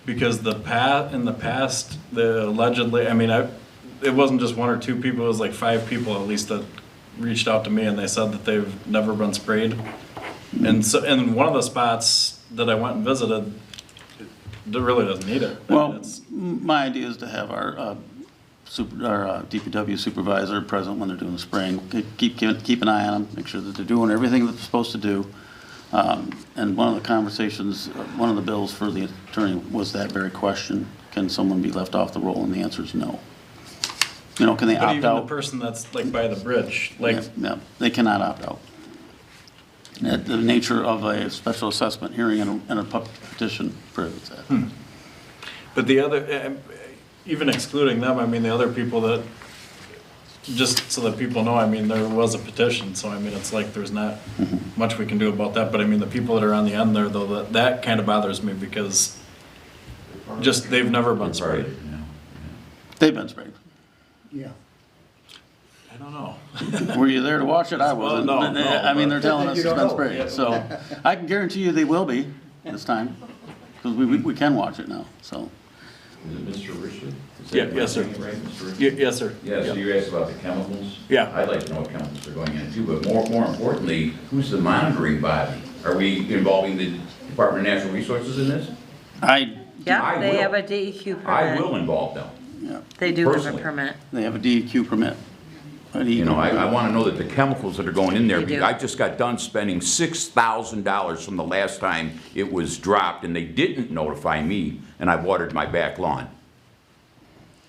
[SPEAKER 6] Because in the past, the allegedly, I mean, it wasn't just 1 or 2 people, it was like 5 people at least that reached out to me and they said that they've never been sprayed. And so, and one of the spots that I went and visited, it really doesn't need it. I mean,
[SPEAKER 1] Well, my idea is to have our DPW supervisor present when they're doing the spraying. Keep an eye on them, make sure that they're doing everything that they're supposed to do. And one of the conversations, one of the bills for the attorney was that very question: can someone be left off the roll? And the answer is no. You know, can they
[SPEAKER 6] But
[SPEAKER 1] opt
[SPEAKER 6] even the
[SPEAKER 1] out?
[SPEAKER 6] person that's like by the bridge, like,
[SPEAKER 1] Yeah, they cannot opt out. The nature of a special assessment hearing and a petition prohibits that.
[SPEAKER 6] but the other, even excluding them, I mean, the other people that, just so that people know, I mean, there was a petition, so I mean, it's like there's not much we can do about that, but I mean, the people that are on the end there, though, that kind of bothers me because just, they've never been sprayed.
[SPEAKER 1] They've been sprayed.
[SPEAKER 3] Yeah.
[SPEAKER 6] I don't know.
[SPEAKER 1] Were you there to watch it? I wasn't.
[SPEAKER 6] no,
[SPEAKER 1] But, I mean, they're telling us
[SPEAKER 3] You
[SPEAKER 1] it's
[SPEAKER 3] don't
[SPEAKER 1] been
[SPEAKER 3] know.
[SPEAKER 1] sprayed, so I can guarantee you they will be this time, because we can watch it now, so.
[SPEAKER 8] Is it Mr. Richard? Is that
[SPEAKER 6] Yeah,
[SPEAKER 8] my
[SPEAKER 6] yes, sir.
[SPEAKER 8] name right, Mr. Richard?
[SPEAKER 6] Yes, sir.
[SPEAKER 8] Yeah, so you asked about the chemicals?
[SPEAKER 6] Yeah.
[SPEAKER 8] I'd like to know what chemicals are going in too, but more importantly, who's the monitoring body? Are we involving the Department of Natural Resources in this?
[SPEAKER 2] Yeah, they
[SPEAKER 8] will.
[SPEAKER 2] have a DEQ permit.
[SPEAKER 8] I will involve them.
[SPEAKER 1] Yeah.
[SPEAKER 2] They do have a
[SPEAKER 8] Personally.
[SPEAKER 2] permit.
[SPEAKER 1] They have a DEQ permit.
[SPEAKER 8] You know, I want to know that the chemicals that are going in there,
[SPEAKER 2] They do.
[SPEAKER 8] I just got done spending $6,000 from the last time it was dropped, and they didn't notify me, and I watered my back lawn.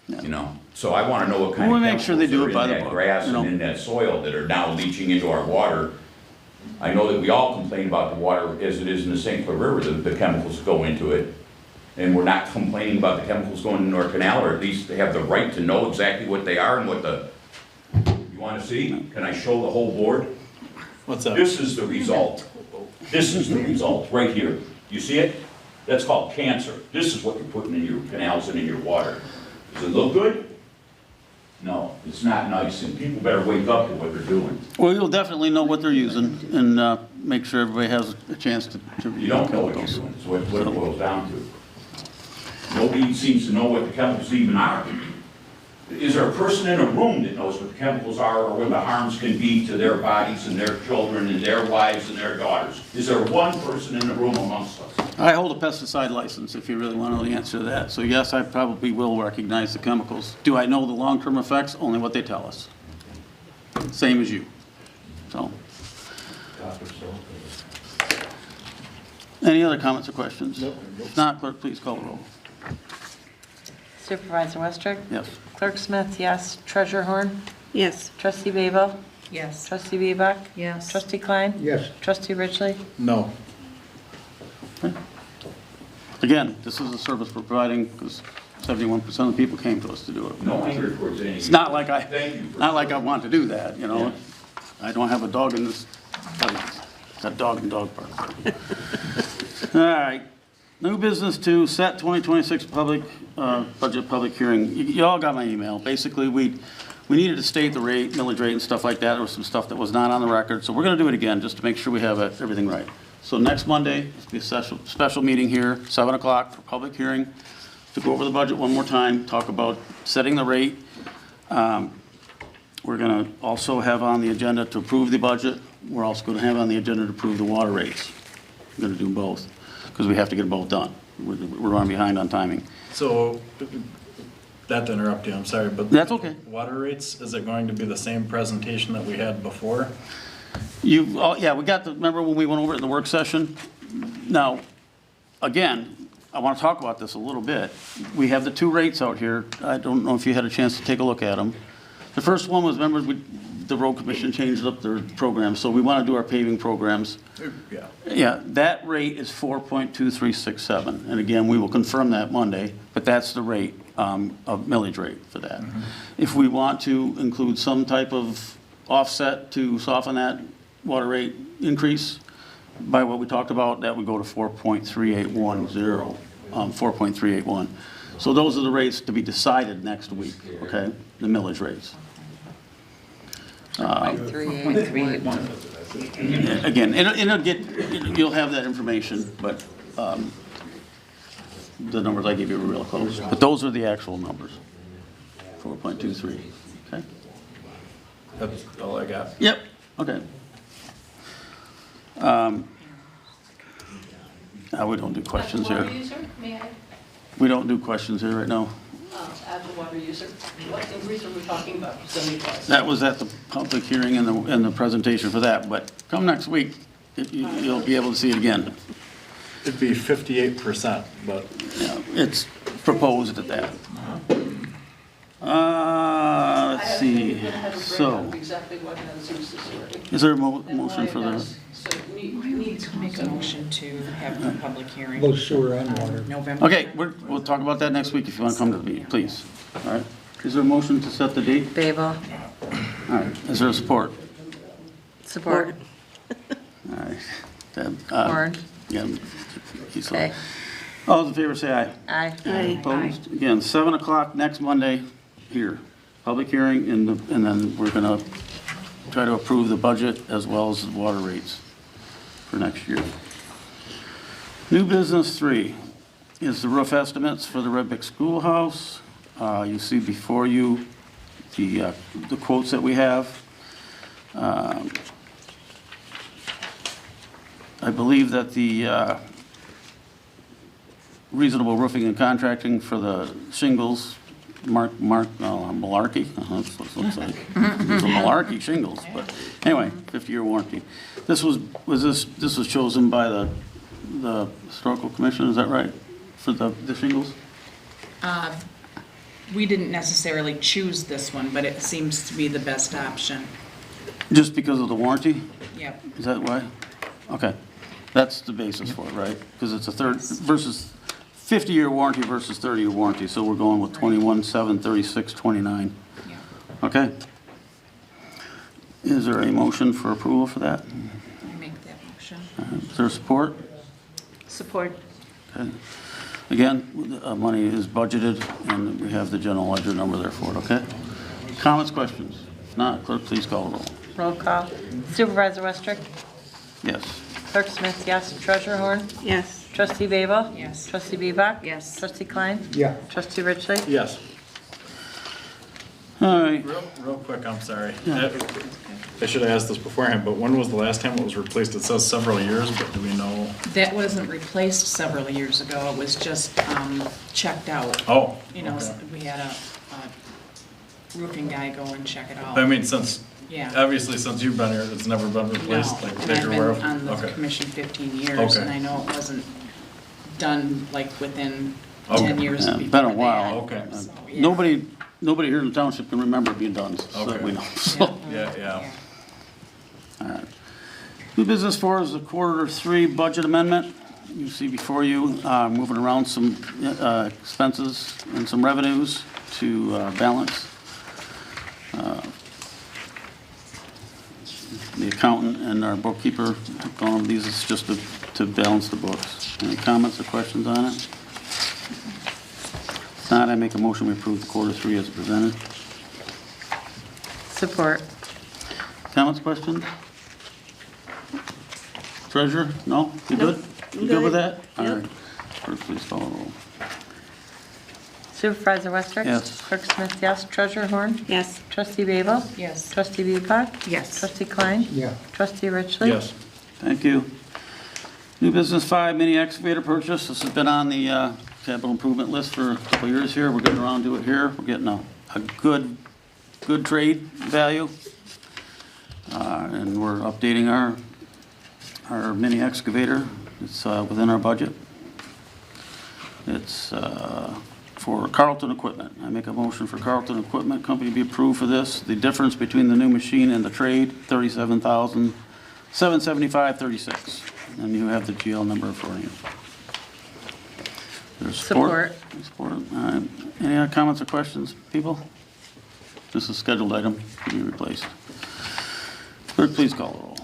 [SPEAKER 8] You know, so I want to know what kind of
[SPEAKER 1] We'll make
[SPEAKER 8] chemicals
[SPEAKER 1] sure they do
[SPEAKER 8] are
[SPEAKER 1] it by
[SPEAKER 8] in
[SPEAKER 1] the
[SPEAKER 8] that
[SPEAKER 1] book,
[SPEAKER 8] grass
[SPEAKER 1] you know.
[SPEAKER 8] and in that soil that are now leaching into our water. I know that we all complain about the water as it is in the St. Clair River, the chemicals go into it. and we're not complaining about the chemicals going into our canal, or at least they have the right to know exactly what they are and what the, you want to see? Can I show the whole board?
[SPEAKER 6] What's that?
[SPEAKER 8] This is the result. This is the result, right here. You see it? That's called cancer. This is what you're putting in your canals and in your water. Does it look good? No, it's not nice, and people better wake up to what they're doing.
[SPEAKER 1] Well, you'll definitely know what they're using and make sure everybody has a chance to.
[SPEAKER 8] You don't know what you're doing, is what it boils down to. Nobody seems to know what the chemicals even are. Is there a person in a room that knows what the chemicals are or what the harms can be to their bodies and their children and their wives and their daughters? Is there one person in the room amongst us?
[SPEAKER 1] I hold a pesticide license, if you really want to know the answer to that. So yes, I probably will recognize the chemicals. Do I know the long-term effects? Only what they tell us. Same as you. So. Any other comments or questions? Nope. If not, clerk, please call the roll.
[SPEAKER 2] Supervisor Westrick?
[SPEAKER 1] Yes.
[SPEAKER 2] Clerk Smith, yes. Treasurer Horn?
[SPEAKER 12] Yes.
[SPEAKER 2] Trustee Babel?
[SPEAKER 17] Yes.
[SPEAKER 2] Trustee Bebek?
[SPEAKER 17] Yes.
[SPEAKER 2] Trustee Klein?
[SPEAKER 3] Yes.
[SPEAKER 2] Trustee Ridgely?
[SPEAKER 6] No.
[SPEAKER 1] Again, this is a service we're providing because 71% of the people came to us to do it.
[SPEAKER 8] No anger towards any.
[SPEAKER 1] It's not like
[SPEAKER 8] Thank you.
[SPEAKER 1] not like I want to do that, you know. I don't have a dog in this, it's a dog and dog park. All right. New business to set 2026 budget public hearing. You all got my email. Basically, we needed to state the rate, millage rate and stuff like that. There was some stuff that was not on the record. So we're going to do it again just to make sure we have everything right. So next Monday, there'll be a special meeting here, 7 o'clock for public hearing to go over the budget one more time, talk about setting the rate. We're going to also have on the agenda to approve the budget. We're also going to have on the agenda to approve the water rates. We're going to do both because we have to get them both done. We're running behind on timing.
[SPEAKER 6] So, not to interrupt you, I'm sorry, but.
[SPEAKER 1] That's okay.
[SPEAKER 6] Water rates, is it going to be the same presentation that we had before?
[SPEAKER 1] Yeah, we got remember when we went over it in the work session? Now, again, I want to talk about this a little bit. We have the two rates out here. I don't know if you had a chance to take a look at them. The first one was, remember, the road commission changed up their program, so we want to do our paving programs.
[SPEAKER 6] Yeah.
[SPEAKER 1] Yeah, that rate is 4.2367, and again, we will confirm that Monday, but that's the rate of millage rate for that.
[SPEAKER 6] Mm-hmm.
[SPEAKER 1] If we want to include some type of offset to soften that water rate increase by what we talked about, that would go to 4.3810, 4.381. So those are the rates to be decided next week, okay? The millage rates.
[SPEAKER 2] 381.
[SPEAKER 1] Again, you'll have that information, but the numbers I gave you were real close. But those are the actual numbers, 4.23, okay?
[SPEAKER 6] That's all I got.
[SPEAKER 1] Yep, okay. We don't do questions
[SPEAKER 14] As a
[SPEAKER 1] here.
[SPEAKER 14] water user, may I?
[SPEAKER 1] We don't do questions here right now.
[SPEAKER 14] As a water user, what increase are we talking about, 75?
[SPEAKER 1] That was at the public hearing and the presentation for that, but come next week, you'll be able to see it again.
[SPEAKER 6] It'd be 58%, but.
[SPEAKER 1] Yeah, it's proposed at that. Let's see, so,
[SPEAKER 14] Exactly what has used this already.
[SPEAKER 1] is there a motion for the,
[SPEAKER 14] Needs
[SPEAKER 17] Make a motion to have the public hearing.
[SPEAKER 3] Both sewer and water.
[SPEAKER 17] November.
[SPEAKER 1] okay, we'll talk about that next week if you want to come to the meeting, please. All right, is there a motion to set the date?
[SPEAKER 2] Babel?
[SPEAKER 1] All right, is there a support?
[SPEAKER 2] Support.
[SPEAKER 1] All right. Deb,
[SPEAKER 2] Horn?
[SPEAKER 1] Yeah.
[SPEAKER 2] Okay.
[SPEAKER 1] All those in favor say aye.
[SPEAKER 2] Aye.
[SPEAKER 12] Aye.
[SPEAKER 1] Opposed? Again, 7 o'clock next Monday here. Public hearing, and then we're going to try to approve the budget as well as the water rates for next year. New business 3 is the roof estimates for the Red Brick Schoolhouse. You see before you the quotes that we have. I believe that the reasonable roofing and contracting for the shingles, malarkey, that's what it looks like. It's a malarkey shingles, but anyway, 50-year warranty. This was chosen by the historical commission, is that right? For the shingles?
[SPEAKER 17] We didn't necessarily choose this one, but it seems to be the best option.
[SPEAKER 1] Just because of the warranty?
[SPEAKER 17] Yep.
[SPEAKER 1] Is that why? Okay. That's the basis for it, right? Because it's a third versus 50-year warranty versus 30-year warranty, so we're going with 21/7/36/29. Okay? Is there a motion for approval for that?
[SPEAKER 17] I make that motion.
[SPEAKER 1] Is there support?
[SPEAKER 17] Support.
[SPEAKER 1] Okay. Again, money is budgeted, and we have the general ledger number there for it, okay? Comments, questions? If not, clerk, please call the roll.
[SPEAKER 2] Roll call. Supervisor Westrick?
[SPEAKER 1] Yes.
[SPEAKER 2] Clerk Smith, yes. Treasurer Horn?
[SPEAKER 12] Yes.
[SPEAKER 2] Trustee Babel?
[SPEAKER 17] Yes.
[SPEAKER 2] Trustee Bebak?
[SPEAKER 17] Yes.
[SPEAKER 2] Trustee Klein?
[SPEAKER 3] Yeah.
[SPEAKER 2] Trustee Richley?
[SPEAKER 6] Yes.
[SPEAKER 1] All right.
[SPEAKER 6] Real quick, I'm sorry. I should have asked this beforehand, but when was the last time it was replaced? It says several years, but do we know?
[SPEAKER 17] That wasn't replaced several years ago, it was just checked out.
[SPEAKER 6] Oh,
[SPEAKER 17] You know,
[SPEAKER 6] okay.
[SPEAKER 17] we had a roofing guy go and check it out.
[SPEAKER 6] I mean, since,
[SPEAKER 17] Yeah.
[SPEAKER 6] obviously, since you've been here, it's never been
[SPEAKER 17] No,
[SPEAKER 6] replaced, like,
[SPEAKER 17] and
[SPEAKER 6] that
[SPEAKER 17] I've
[SPEAKER 6] you're aware of?
[SPEAKER 17] been on the
[SPEAKER 6] Okay.
[SPEAKER 17] commission 15 years,
[SPEAKER 6] Okay.
[SPEAKER 17] and I know it wasn't done like within
[SPEAKER 6] Okay.
[SPEAKER 17] 10 years
[SPEAKER 1] Yeah,
[SPEAKER 17] before
[SPEAKER 1] been a
[SPEAKER 17] that.
[SPEAKER 1] while.
[SPEAKER 6] Okay.
[SPEAKER 17] So, yeah.
[SPEAKER 1] Nobody here in the township can remember it being done, so that
[SPEAKER 6] Okay.
[SPEAKER 1] we know. So,
[SPEAKER 6] Yeah.
[SPEAKER 1] all right. New business 4 is the Q3 budget amendment. You see before you, moving around some expenses and some revenues to balance. The accountant and our bookkeeper have gone over these, it's just to balance the books. Any comments or questions on it? If not, I make a motion we approve the Q3 as presented.
[SPEAKER 2] Support.
[SPEAKER 1] Comments, questions? Treasurer? No? You
[SPEAKER 12] Nope.
[SPEAKER 1] good? You good with that?
[SPEAKER 12] Yep.
[SPEAKER 1] All right. Clerk, please call the roll.
[SPEAKER 2] Supervisor Westrick?
[SPEAKER 1] Yes.
[SPEAKER 2] Clerk Smith, yes. Treasurer Horn?
[SPEAKER 12] Yes.
[SPEAKER 2] Trustee Babel?
[SPEAKER 17] Yes.
[SPEAKER 2] Trustee Bebak?
[SPEAKER 17] Yes.
[SPEAKER 2] Trustee Klein?
[SPEAKER 3] Yeah.
[SPEAKER 2] Trustee Richley?
[SPEAKER 6] Yes.
[SPEAKER 1] Thank you. New business 5, mini excavator purchase. This has been on the capital improvement list for a couple of years here. We're getting around to it here. We're getting a good trade value. And we're updating our mini excavator. It's within our budget. It's for Carlton Equipment. I make a motion for Carlton Equipment Company to be approved for this. The difference between the new machine and the trade, $37,775.36. And you have the GL number for you. There's support. Support. All right. Any other comments or questions, people? This is a scheduled item to be replaced. Clerk, please call the roll.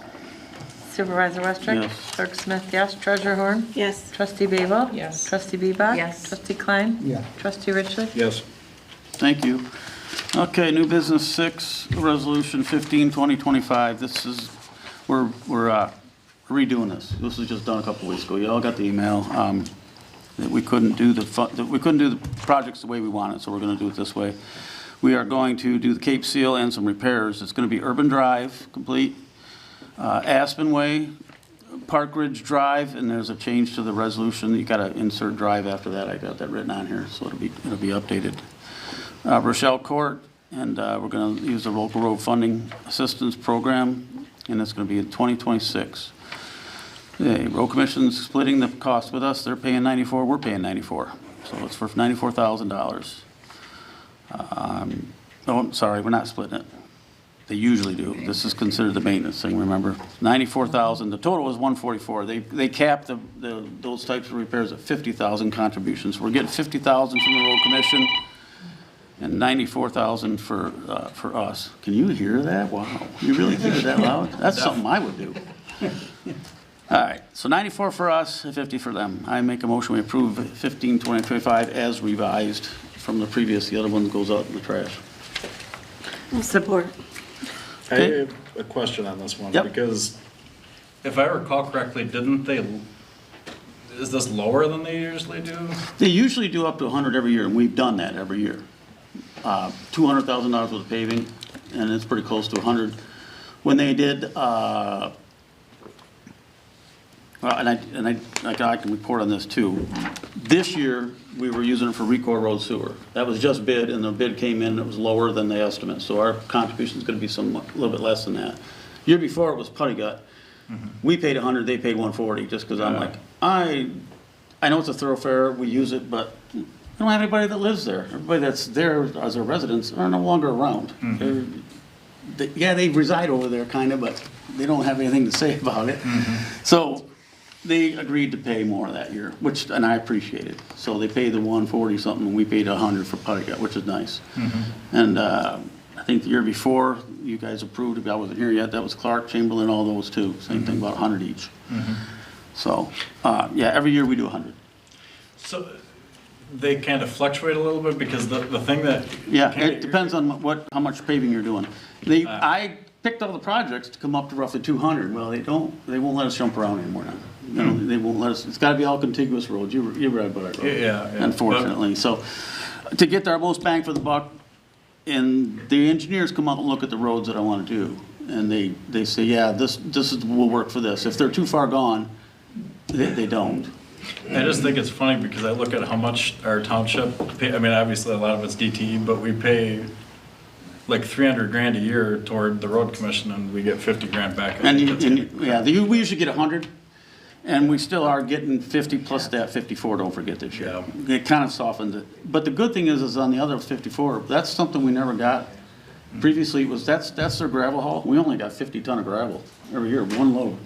[SPEAKER 2] Supervisor Westrick?
[SPEAKER 1] Yes.
[SPEAKER 2] Clerk Smith, yes. Treasurer Horn?
[SPEAKER 12] Yes.
[SPEAKER 2] Trustee Babel?
[SPEAKER 17] Yes.
[SPEAKER 2] Trustee Bebak?
[SPEAKER 17] Yes.
[SPEAKER 2] Trustee Klein?
[SPEAKER 3] Yeah.
[SPEAKER 2] Trustee Richley?
[SPEAKER 6] Yes.
[SPEAKER 1] Thank you. Okay, new business 6, resolution 15, 2025. This is, we're redoing this. This was just done a couple weeks ago. You all got the email that we couldn't do the projects the way we wanted, so we're going to do it this way. We are going to do the Cape Seal and some repairs. It's going to be Urban Drive complete, Aspen Way, Park Ridge Drive, and there's a change to the resolution. You got to insert drive after that. I got that written on here, so it'll be updated. Rochelle Court, and we're going to use the local road funding assistance program, and it's going to be in 2026. The road commission's splitting the cost with us. They're paying 94, we're paying 94, so it's for $94,000. Oh, sorry, we're not splitting it. They usually do. This is considered the maintenance thing, remember? 94,000, the total is 144. They capped those types of repairs at 50,000 contributions. We're getting 50,000 from the road commission and 94,000 for us. Can you hear that? Wow, you really hear it that loud? That's something I would do. All right, so 94 for us, 50 for them. I make a motion we approve 15/2025 as revised from the previous. The other one goes out in the trash.
[SPEAKER 12] Support.
[SPEAKER 6] I
[SPEAKER 1] Okay.
[SPEAKER 6] have a question on this one,
[SPEAKER 1] Yep.
[SPEAKER 6] because if I recall correctly, is this lower than they usually do?
[SPEAKER 1] They usually do up to 100 every year, and we've done that every year. $200,000 worth of paving, and it's pretty close to 100. When they did, and I can report on this too. This year, we were using it for Recore Road Sewer. That was just bid, and the bid came in, it was lower than the estimate, so our contribution is gonna be a little bit less than that. Year before, it was Putty Gut. We paid 100, they paid 140, just because I'm like, I know it's a thoroughfare, we use it, but we don't have anybody that lives there. Everybody that's there as our residents are no longer around. Yeah, they reside over there kind of, but they don't have anything to say about it. So they agreed to pay more that year, and I appreciate it. So they paid the 140 something, and we paid 100 for putty gut, which is nice. And I think the year before, you guys approved, I wasn't here yet, that was Clark, Chamberlain, all those too. Same thing, about 100 each. So, yeah, every year we do 100.
[SPEAKER 6] So they kind of fluctuate a little bit because the thing that.
[SPEAKER 1] Yeah, it depends on how much paving you're doing. I picked all the projects to come up to roughly 200. Well, they won't let us jump around anymore now. You know, they won't let us, it's gotta be all contiguous roads. You read about it.
[SPEAKER 6] Yeah.
[SPEAKER 1] Unfortunately. So to get our most bang for the buck, and the engineers come out and look at the roads that I wanna do. And they say, yeah, this will work for this. If they're too far gone, they don't.
[SPEAKER 6] I just think it's funny because I look at how much our township pay, I mean, obviously a lot of it's DTE, but we pay like 300 grand a year toward the road commission and we get 50 grand back.
[SPEAKER 1] We usually get 100, and we still are getting 50 plus that 54, don't forget this year.
[SPEAKER 6] Yeah.
[SPEAKER 1] It kind of softens it. But the good thing is on the other 54, that's something we never got. Previously, that's their gravel haul. We only got 50 ton of gravel every year, one load.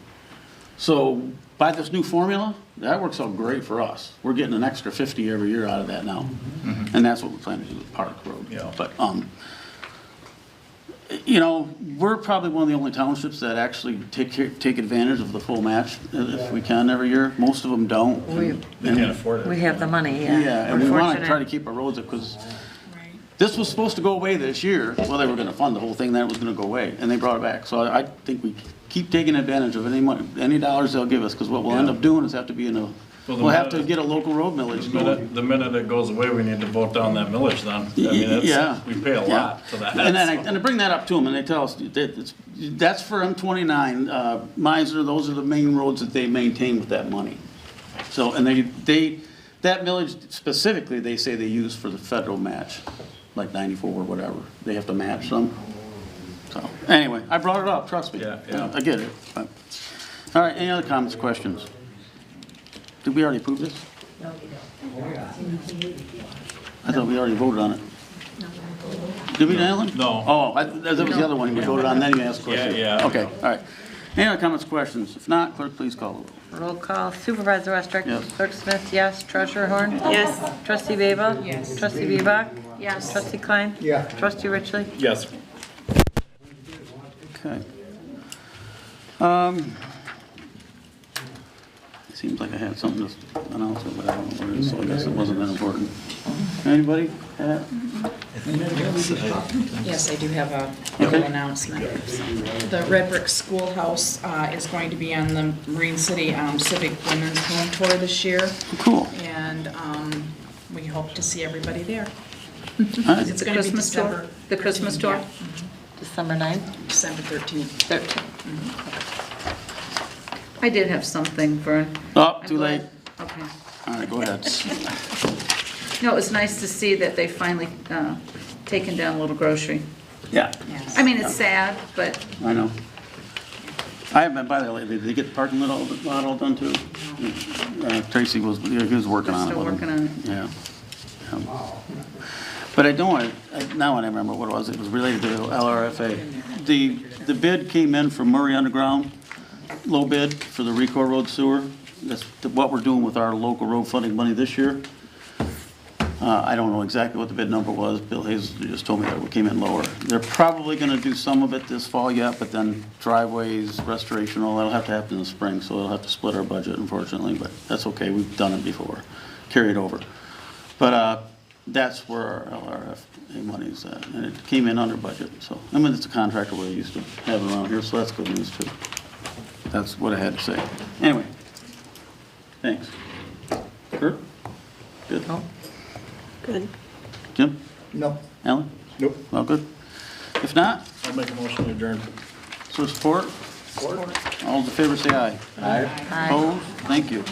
[SPEAKER 1] So by this new formula, that works out great for us. We're getting an extra 50 every year out of that now. And that's what we plan to do with Park Road.
[SPEAKER 6] Yeah.
[SPEAKER 1] But, you know, we're probably one of the only townships that actually take advantage of the full match if we can every year. Most of them don't.
[SPEAKER 6] They can't afford it.
[SPEAKER 2] We have the money, yeah.
[SPEAKER 1] Yeah, and we want to try to keep our roads up because this was supposed to go away this year. Well, they were going to fund the whole thing, then it was going to go away, and they brought it back. So I think we keep taking advantage of any money, any dollars they'll give us, because what we'll end up doing is have to be in a, we'll have to get a local road millage.
[SPEAKER 6] The minute it goes away, we need to vote down that millage then. I mean, we pay a lot to that.
[SPEAKER 1] And I bring that up to them, and they tell us that that's for M29, Meisner, those are the main roads that they maintain with that money. So, and that millage specifically, they say they use for the federal match, like 94 or whatever. They have to match them. So, anyway, I brought it up, trust me.
[SPEAKER 6] Yeah.
[SPEAKER 1] I get it. But, all right, any other comments, questions? Did we already approve this?
[SPEAKER 7] No, you don't.
[SPEAKER 1] I thought we already voted on it. Did we, Alan?
[SPEAKER 6] No.
[SPEAKER 1] Oh, that was the other one we voted on, then you asked questions.
[SPEAKER 6] Yeah.
[SPEAKER 1] Okay, all right. Any other comments, questions? If not, clerk, please call the roll.
[SPEAKER 2] Roll call, Supervisor Westrick.
[SPEAKER 1] Yes.
[SPEAKER 2] Clerk Smith, yes. Treasurer Horn.
[SPEAKER 12] Yes.
[SPEAKER 2] Trustee Beba.
[SPEAKER 17] Yes.
[SPEAKER 2] Trustee Bebak.
[SPEAKER 17] Yes.
[SPEAKER 2] Trustee Klein.
[SPEAKER 3] Yeah.
[SPEAKER 2] Trustee Richley.
[SPEAKER 6] Yes.
[SPEAKER 1] Okay. Seems like I had something to announce, but I don't know what it is, so I guess it wasn't that important. Anybody?
[SPEAKER 18] Yes, I do have a little announcement. The Red Brick Schoolhouse is going to be on the Marine City Civic Women's Home Tour this year.
[SPEAKER 1] Cool.
[SPEAKER 18] And we hope to see everybody there.
[SPEAKER 1] Nice.
[SPEAKER 18] It's going to be December.
[SPEAKER 17] The Christmas tour?
[SPEAKER 18] Yeah.
[SPEAKER 2] December 9th.
[SPEAKER 18] December 13th.
[SPEAKER 17] I did have something, Vern.
[SPEAKER 1] Oh,
[SPEAKER 17] I'm
[SPEAKER 1] too late.
[SPEAKER 17] glad- Okay.
[SPEAKER 1] All right, go ahead.
[SPEAKER 17] No, it was nice to see that they finally taken down Little Grocery.
[SPEAKER 1] Yeah,
[SPEAKER 17] I mean, it's sad, but
[SPEAKER 1] I know. I haven't been by there lately. Did they get the parking lot all done too? Tracy was working on it.
[SPEAKER 17] still
[SPEAKER 1] with
[SPEAKER 17] working
[SPEAKER 1] him.
[SPEAKER 17] on it.
[SPEAKER 1] Yeah. But I don't want to, now I remember what it was. It was related to LRFA. The bid came in from Murray Underground, low bid for the Rico Road sewer. That's what we're doing with our local road funding money this year. I don't know exactly what the bid number was. Bill Hayes just told me that it came in lower. They're probably going to do some of it this fall yet, but then driveways, restoration, all that'll have to happen in the spring, so they'll have to split our budget, unfortunately, but that's okay. We've done it before, carry it over. But that's where our LRFA money is at, and it came in under budget. So, I mean, it's a contractor we're used to having around here, so that's good news too. That's what I had to say. Anyway, thanks. Kurt? Good?
[SPEAKER 12] Good.
[SPEAKER 1] Jim?
[SPEAKER 3] No.
[SPEAKER 1] Alan?
[SPEAKER 6] Nope.
[SPEAKER 1] Well, good. If not,
[SPEAKER 6] I'll make a motion to adjourn.
[SPEAKER 1] so support? All those in favor say aye.
[SPEAKER 2] Aye.
[SPEAKER 1] Opposed? Thank you.